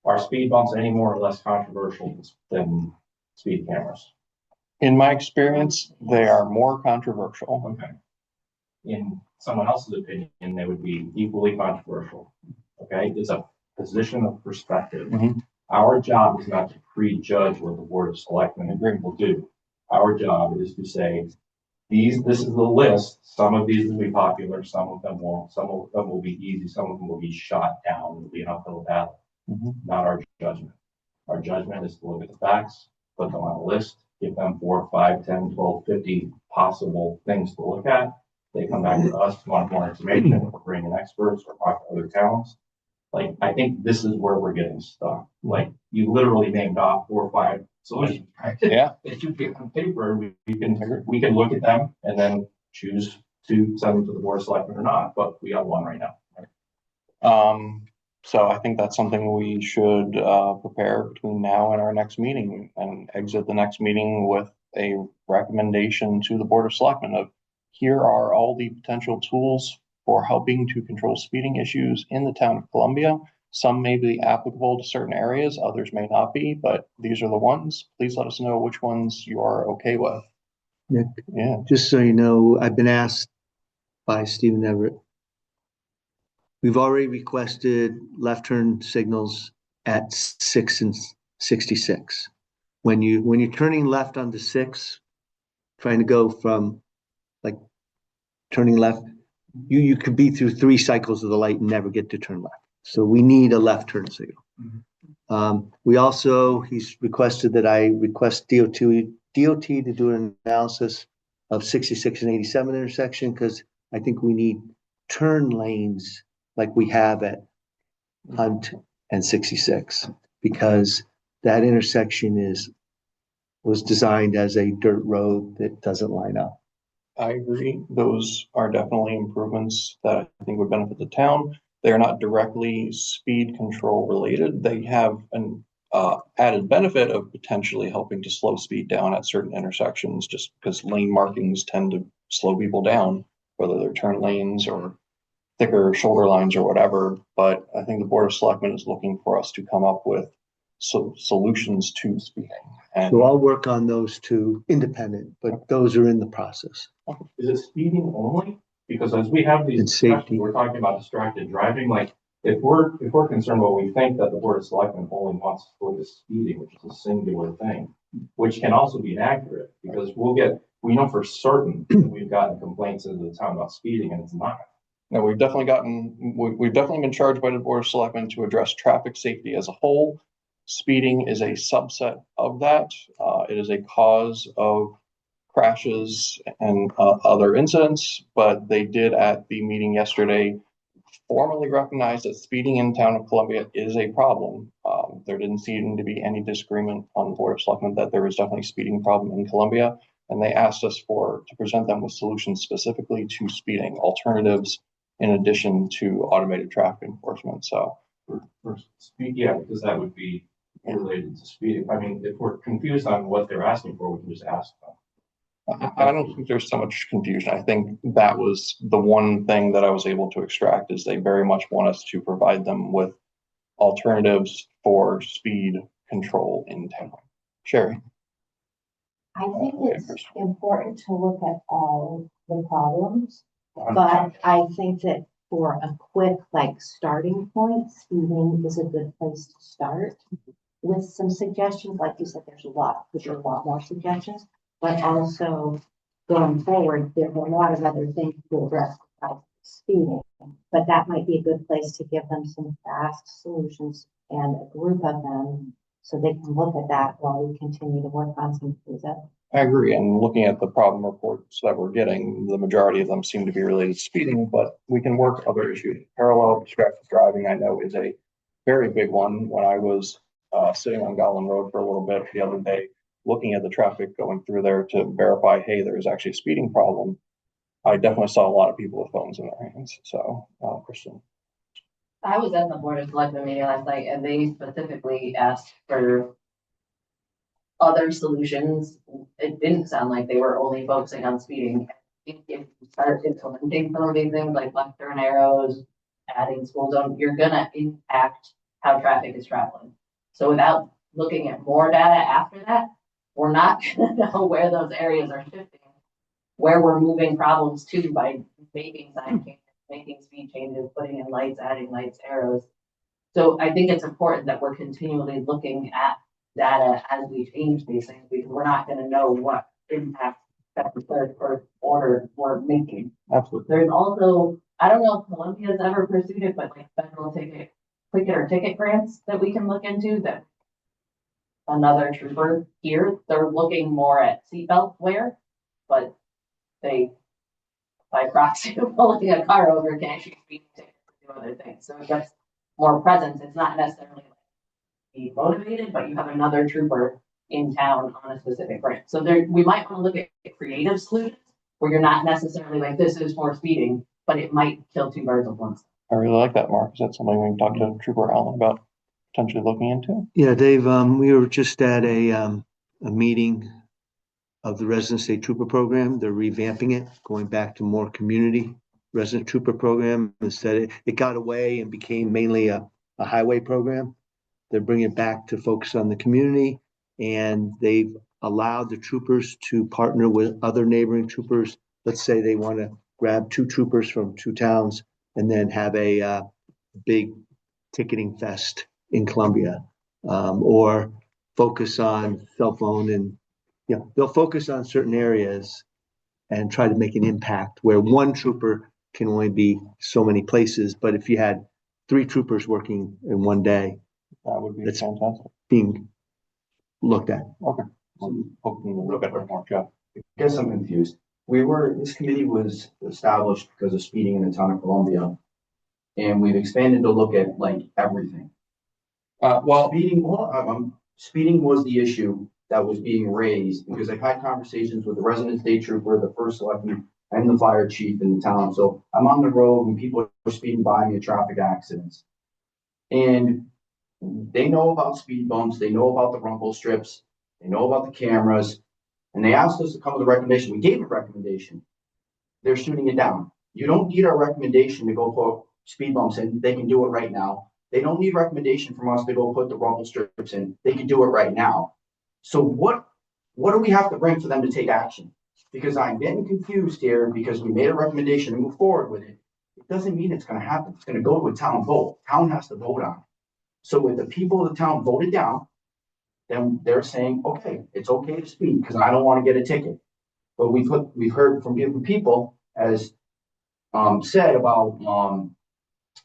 Are speed bumps any more or less controversial than speed cameras? In my experience, they are more controversial. Okay. In someone else's opinion, they would be equally controversial. Okay, it's a position of perspective. Our job is not to prejudge what the Board of Selectmen will do. Our job is to say, this is the list. Some of these will be popular, some of them won't. Some of them will be easy, some of them will be shot down, will be an uphill battle. Not our judgment. Our judgment is to look at the facts, put them on a list, give them 4, 5, 10, 12, 50 possible things to look at. They come back to us, want more information, or bring in experts or talk to other towns. Like, I think this is where we're getting stuck. Like, you literally named off 4 or 5 solutions, right? Yeah. That you get on paper, we can look at them and then choose to send them to the Board of Selectmen or not, but we got one right now. So I think that's something we should prepare between now and our next meeting, and exit the next meeting with a recommendation to the Board of Selectmen of, here are all the potential tools for helping to control speeding issues in the town of Columbia. Some may be applicable to certain areas, others may not be, but these are the ones. Please let us know which ones you are okay with. Nick, Yeah. just so you know, I've been asked by Stephen Everett. We've already requested left turn signals at 6 and 66. When you're turning left onto 6, trying to go from like turning left, you could be through 3 cycles of the light and never get to turn left. So we need a left turn signal. He's requested that I request DOT to do an analysis of 66 and 87 intersection, because I think we need turn lanes like we have at Hunt and 66, because that intersection was designed as a dirt road that doesn't line up. I agree. Those are definitely improvements that I think would benefit the town. They are not directly speed control related. They have an added benefit of potentially helping to slow speed down at certain intersections, just because lane markings tend to slow people down, whether they're turn lanes or thicker shoulder lines or whatever. But I think the Board of Selectmen is looking for us to come up with solutions to speeding. And so I'll work on those 2 independent, but those are in the process. Is it speeding only? Because as we have these discussions, we're talking about distracted driving. Like, if we're concerned, well, we think that the Board of Selectmen only wants to look at speeding, which is a singular thing, which can also be inaccurate, because we know for certain that we've gotten complaints into the town about speeding, and it's not. No, we've definitely been charged by the Board of Selectmen to address traffic safety as a whole. Speeding is a subset of that. It is a cause of crashes and other incidents, but they did at the meeting yesterday formally recognize that speeding in the town of Columbia is a problem. There didn't seem to be any disagreement on the Board of Selectmen that there is definitely a speeding problem in Columbia, and they asked us to present them with solutions specifically to speeding, alternatives in addition to automated traffic enforcement. So, for speed, yeah, because that would be related to speeding. I mean, if we're confused on what they're asking for, we can just ask them. I don't think there's so much confusion. I think that was the one thing that I was able to extract, is they very much want us to provide them with alternatives for speed control in town. Sherry? I think it's important to look at all the problems, but I think that for a quick, like, starting point, speeding is a good place to start. With some suggestions, like you said, there's a lot more suggestions, but also going forward, there's a lot of other things to address besides speeding. But that might be a good place to give them some fast solutions and a group of them, so they can look at that while we continue to work on some of these other. I agree, and looking at the problem reports that we're getting, the majority of them seem to be related to speeding, but we can work other issues. Parallel distracted driving, I know, is a very big one. When I was sitting on Goblin Road for a little bit the other day, looking at the traffic going through there to verify, hey, there is actually a speeding problem, I definitely saw a lot of people with phones in their hands. So, Kristen. I was at the Board of Selectmen meeting last night and they specifically asked for other solutions. It didn't sound like they were only focusing on speeding. If you start implementing some of these things like left turn arrows, adding school zone, you're gonna impact how traffic is traveling. So without looking at more data after that, we're not gonna know where those areas are shifting, where we're moving problems to by making sign changes, making speed changes, putting in lights, adding lights, arrows. So I think it's important that we're continually looking at data as we change these things, because we're not gonna know what impact that the third or order we're making. Absolutely. There's also, I don't know if Columbia's ever pursued it, but like federal ticket grants that we can look into that another trooper here, they're looking more at seatbelt wear, but they, by proxy of pulling a car over, can actually speed tickets and do other things. So it gets more presence. It's not necessarily like be motivated, but you have another trooper in town on a specific grant. So there, we might want to look at creative solutions where you're not necessarily like, this is for speeding, but it might kill two birds with one stone. I really like that, Mark. Is that something we can talk to Trooper Allen about potentially looking into? Yeah, Dave, we were just at a meeting of the Resident State Trooper Program. They're revamping it, going back to more community resident trooper program. Instead, it got away and became mainly a highway program. They're bringing it back to focus on the community, and they've allowed the troopers to partner with other neighboring troopers. Let's say they want to grab two troopers from two towns and then have a big ticketing fest in Columbia, or focus on cell phone, and they'll focus on certain areas and try to make an impact where one trooper can only be so many places. But if you had 3 troopers working in one day, that would be fantastic. Being looked at. Okay. Hoping we'll look at it more, Jeff. I guess I'm confused. This committee was established because of speeding in the town of Columbia. And we've expanded to look at like everything. Speeding was the issue that was being raised, because I've had conversations with the resident state trooper, the first selectman, and the fire chief in the town. So I'm on the road and people are speeding by me at traffic accidents. And they know about speed bumps, they know about the rumble strips, they know about the cameras, and they asked us to come with a recommendation. We gave a recommendation. They're shooting it down. You don't need our recommendation to go put speed bumps in. They can do it right now. They don't need recommendation from us to go put the rumble strips in. They can do it right now. So what do we have to bring for them to take action? Because I'm getting confused here, because we made a recommendation to move forward with it. It doesn't mean it's going to happen. It's going to go to a town vote. Town has to vote on it. So if the people of the town voted down, then they're saying, okay, it's okay to speed because I don't want to get a ticket. But we've heard from different people, as said about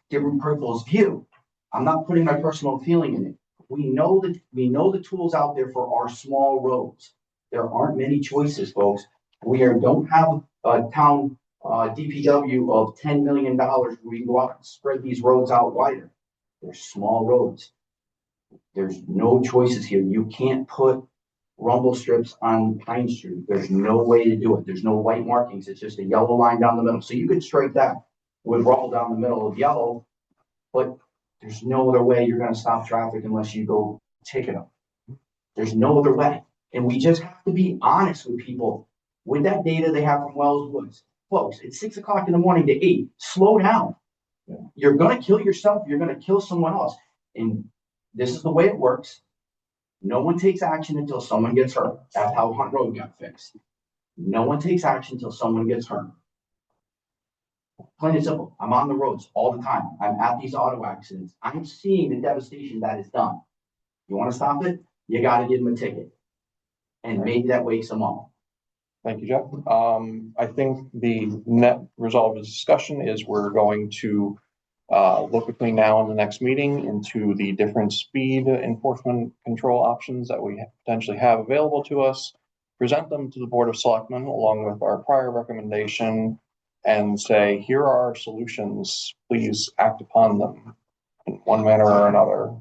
different people's view. I'm not putting my personal feeling in it. We know the tools out there for our small roads. There aren't many choices, folks. We don't have a town DPW of $10 million where we can go out and spread these roads out wider. They're small roads. There's no choices here. You can't put rumble strips on Pine Street. There's no way to do it. There's no white markings. It's just a yellow line down the middle. So you could strike that with rumble down the middle of yellow, but there's no other way you're going to stop traffic unless you go ticket them. There's no other way. And we just have to be honest with people with that data they have from Wells Woods. Folks, it's 6 o'clock in the morning to 8. Slow down. You're going to kill yourself. You're going to kill someone else. And this is the way it works. No one takes action until someone gets hurt. That's how Hunt Road got fixed. No one takes action until someone gets hurt. Plain and simple. I'm on the roads all the time. I'm at these auto accidents. I'm seeing the devastation that is done. You wanna stop it? You gotta give them a ticket. And maybe that wakes them up. Thank you, Jeff. I think the net result of the discussion is we're going to look between now and the next meeting into the different speed enforcement control options that we potentially have available to us, present them to the Board of Selectmen along with our prior recommendation, and say, here are our solutions, please act upon them in one manner or another.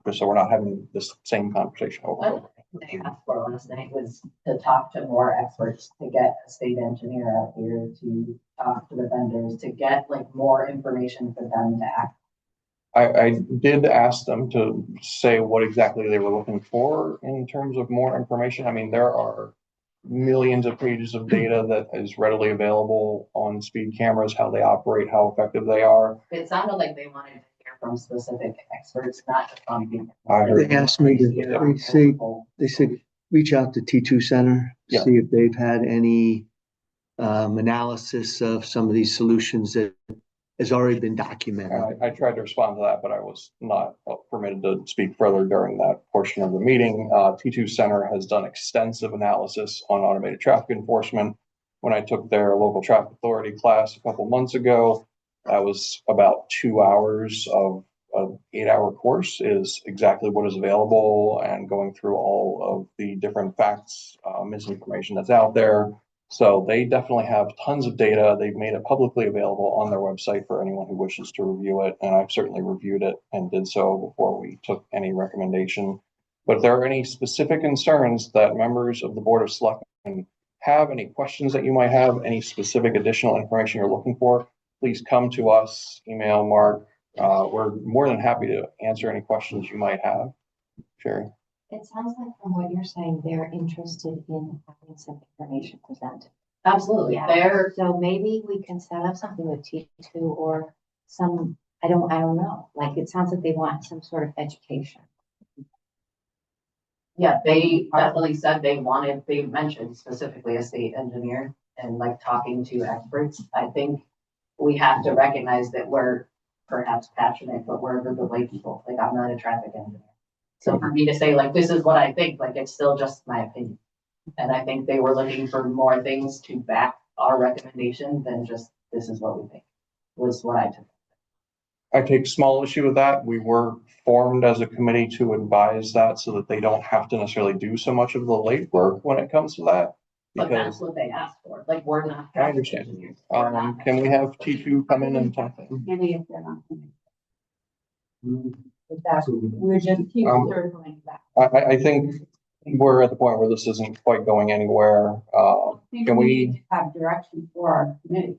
Just so we're not having this same conversation over and over. What they asked for last night was to talk to more experts, to get a state engineer out here to talk to the vendors, to get like more information for them to act. I did ask them to say what exactly they were looking for in terms of more information. I mean, there are millions of pages of data that is readily available on speed cameras, how they operate, how effective they are. It sounded like they wanted to hear from specific experts, not just from people. I heard- They asked me they said, reach out to T2 Center, Yeah. see if they've had any analysis of some of these solutions that has already been documented. I tried to respond to that, but I was not permitted to speak further during that portion of the meeting. T2 Center has done extensive analysis on automated traffic enforcement. When I took their local traffic authority class a couple months ago, that was about 2 hours of an 8-hour course is exactly what is available and going through all of the different facts, misinformation that's out there. So they definitely have tons of data. They've made it publicly available on their website for anyone who wishes to review it. And I've certainly reviewed it and did so before we took any recommendation. But if there are any specific concerns that members of the Board of Selectmen have, any questions that you might have, any specific additional information you're looking for, please come to us, email Mark. We're more than happy to answer any questions you might have. Sherry. It sounds like from what you're saying, they're interested in having some information presented. Absolutely, Yeah, so maybe we can set up something with T2 or some, I don't know. Like, it sounds like they want some sort of education. Yeah, they definitely said they mentioned specifically a state engineer and like talking to experts. I think we have to recognize that we're perhaps passionate, but we're a group of lay people. Like, I'm not a traffic engineer. So for me to say like, this is what I think, like, it's still just my opinion. And I think they were looking for more things to back our recommendation than just, this is what we think, was what I took. I take small issue with that. We were formed as a committee to advise that so that they don't have to necessarily do so much of the late work when it comes to that. But that's Because what they asked for. Like, we're not. I understand. Can we have T2 come in and talk? Any of them. We're just keep circling back. I think we're at the point where this isn't quite going anywhere. Can we? Have direction for our committee.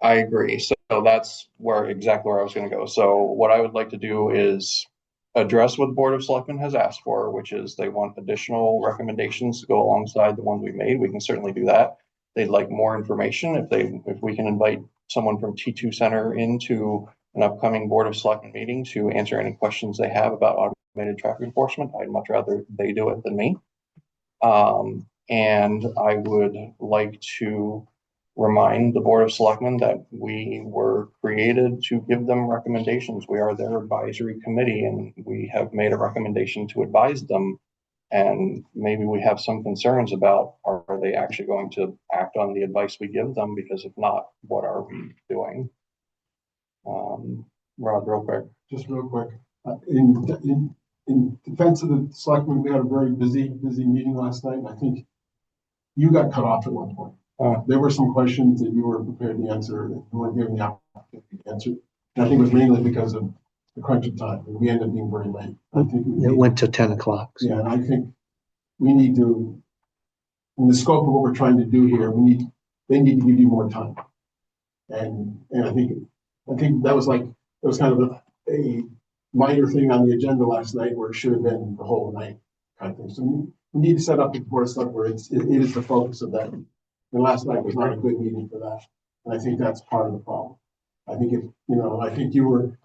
I agree. So that's exactly where I was going to go. So what I would like to do is address what the Board of Selectmen has asked for, which is they want additional recommendations to go alongside the ones we made. We can certainly do that. They'd like more information. If we can invite someone from T2 Center into an upcoming Board of Selectmen meeting to answer any questions they have about automated traffic enforcement, I'd much rather they do it than me. And I would like to remind the Board of Selectmen that we were created to give them recommendations. We are their advisory committee and we have made a recommendation to advise them. And maybe we have some concerns about, are they actually going to act on the advice we give them? Because if not, what are we doing? Rob, real quick. Just real quick, in defense of the selectmen, we had a very busy meeting last night. And I think you got cut off at one point. There were some questions that you were prepared to answer that you weren't given the opportunity to answer. And I think it was mainly because of the crunch of time. We ended up being very late. I think It went to 10 o'clock. Yeah, and I think we need to, in the scope of what we're trying to do here, they need to give you more time. And I think that was kind of a minor thing on the agenda last night where it should have been the whole night kind of thing. So we need to set up the board stuff where it is the focus of that. And last night was not a good meeting for that. And I think that's part of the problem. I think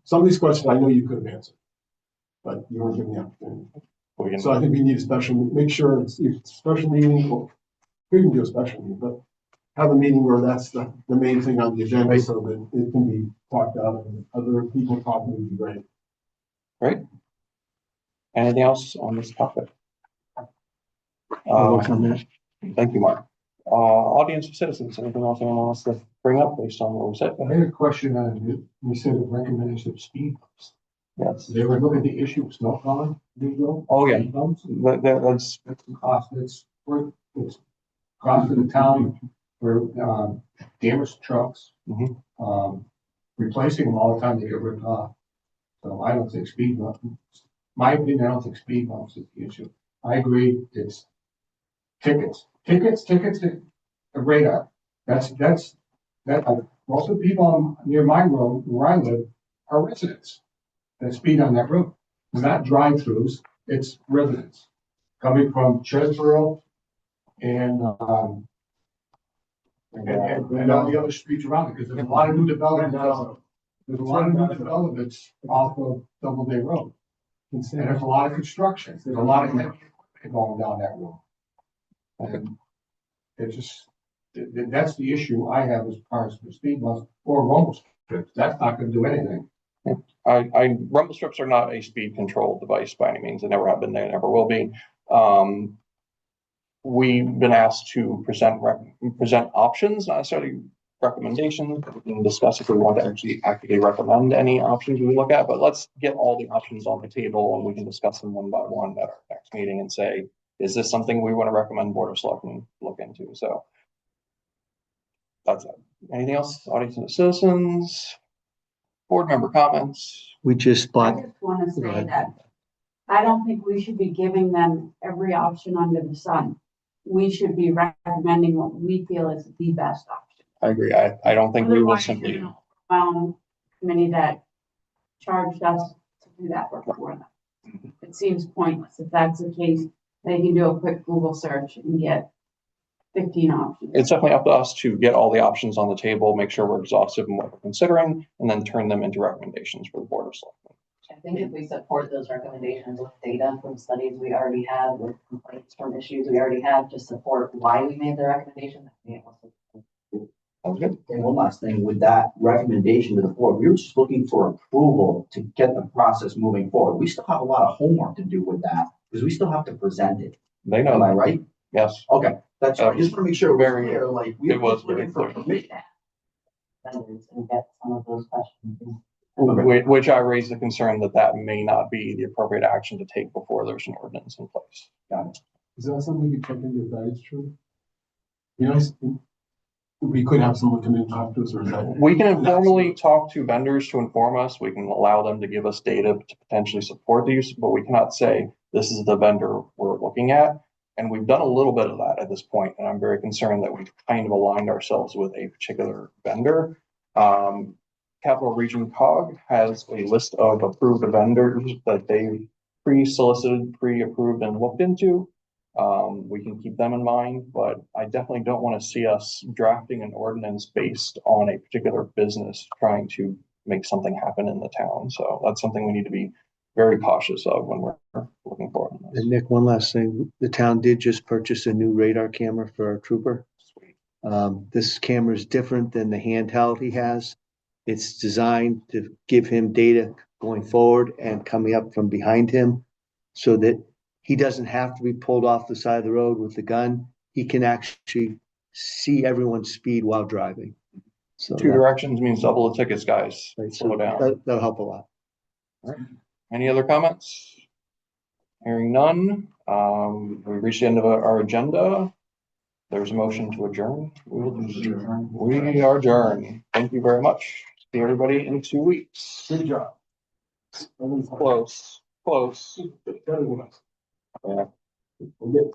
some of these questions I know you could have answered, but you weren't given the opportunity. So I think we need make sure it's a special meeting. We can do a special meeting, but have a meeting where that's the main thing on the agenda so that it can be talked out and other people talking would be great. Great. Anything else on this topic? Thank you, Mark. Audience of citizens, anything else anyone wants to bring up based on what we said? I had a question on it. You said it recommended some speed bumps. Yes. They were looking at the issue of snow plowing. Oh, yeah. Speed bumps. That's, It's the cost, it's cost of the town for, damaged trucks. Mhm. Replacing them all the time, they get ripped off. So I don't think speed bumps, my opinion, I don't think speed bumps is the issue. I agree, it's tickets, the radar. That's, most of the people near my road, where I live, are residents that speed on that road. It's not drive-throughs, it's residents coming from Chesborough and all the other streets around it, because there's a lot of new development. There's a lot of new developments off of Doubleday Road. And there's a lot of construction, there's a lot of heavy equipment going down that road. And it just, that's the issue I have as far as the speed bumps or rumble strips. That's not gonna do anything. rumble strips are not a speed control device by any means. They never have been, they never will be. We've been asked to present options, not necessarily recommendations. We can discuss if we want to actually actively recommend any options we look at, but let's get all the options on the table and we can discuss them one by one at our next meeting and say, is this something we want to recommend Board of Selectmen look into? So that's it. Anything else, audience and citizens? Board member comments? We just I bought, just wanna Go say ahead. that I don't think we should be giving them every option under the sun. We should be recommending what we feel is the best option. I agree. I don't think we will Otherwise, simply. you're gonna overwhelm committee that charged us to do that work for them. It seems pointless. If that's the case, they can do a quick Google search and get 15 options. It's definitely up to us to get all the options on the table, make sure we're exhaustive in what we're considering, and then turn them into recommendations for the Board of Selectmen. I think if we support those recommendations with data from studies we already have, with complaints from issues we already have to support why we made the recommendation. Sounds good. And one last thing, with that recommendation to the board, we were just looking for approval to get the process moving forward. We still have a lot of homework to do with that, because we still have to present it. They know. Am I right? Yes. Okay, that's, I just want to make sure we're Very- clear, like, we it was were looking for very clear. permission. And get some of those questions. Which I raised the concern that that may not be the appropriate action to take before there's an ordinance in place. Got it. Is that something you check into if that is true? You know, we could have someone come in and talk to us or is that? We can informally talk to vendors to inform us. We can allow them to give us data to potentially support the use, but we cannot say this is the vendor we're looking at. And we've done a little bit of that at this point, and I'm very concerned that we've kind of aligned ourselves with a particular vendor. Capital Region COG has a list of approved vendors that they pre-solicited, pre-approved and looked into. We can keep them in mind, but I definitely don't want to see us drafting an ordinance based on a particular business trying to make something happen in the town. So that's something we need to be very cautious of when we're looking forward. and Nick, one last thing, the town did just purchase a new radar camera for our trooper. This camera is different than the handheld he has. It's designed to give him data going forward and coming up from behind him so that he doesn't have to be pulled off the side of the road with the gun. He can actually see everyone's speed while driving. So Two directions means double the tickets, guys. right, Slow so down. that'll help a lot. Any other comments? Hearing none, we reached the end of our agenda. There's a motion to adjourn. We are adjourned. Thank you very much. See everybody in 2 weeks. Good job. Close. Better than us. Yeah. We'll get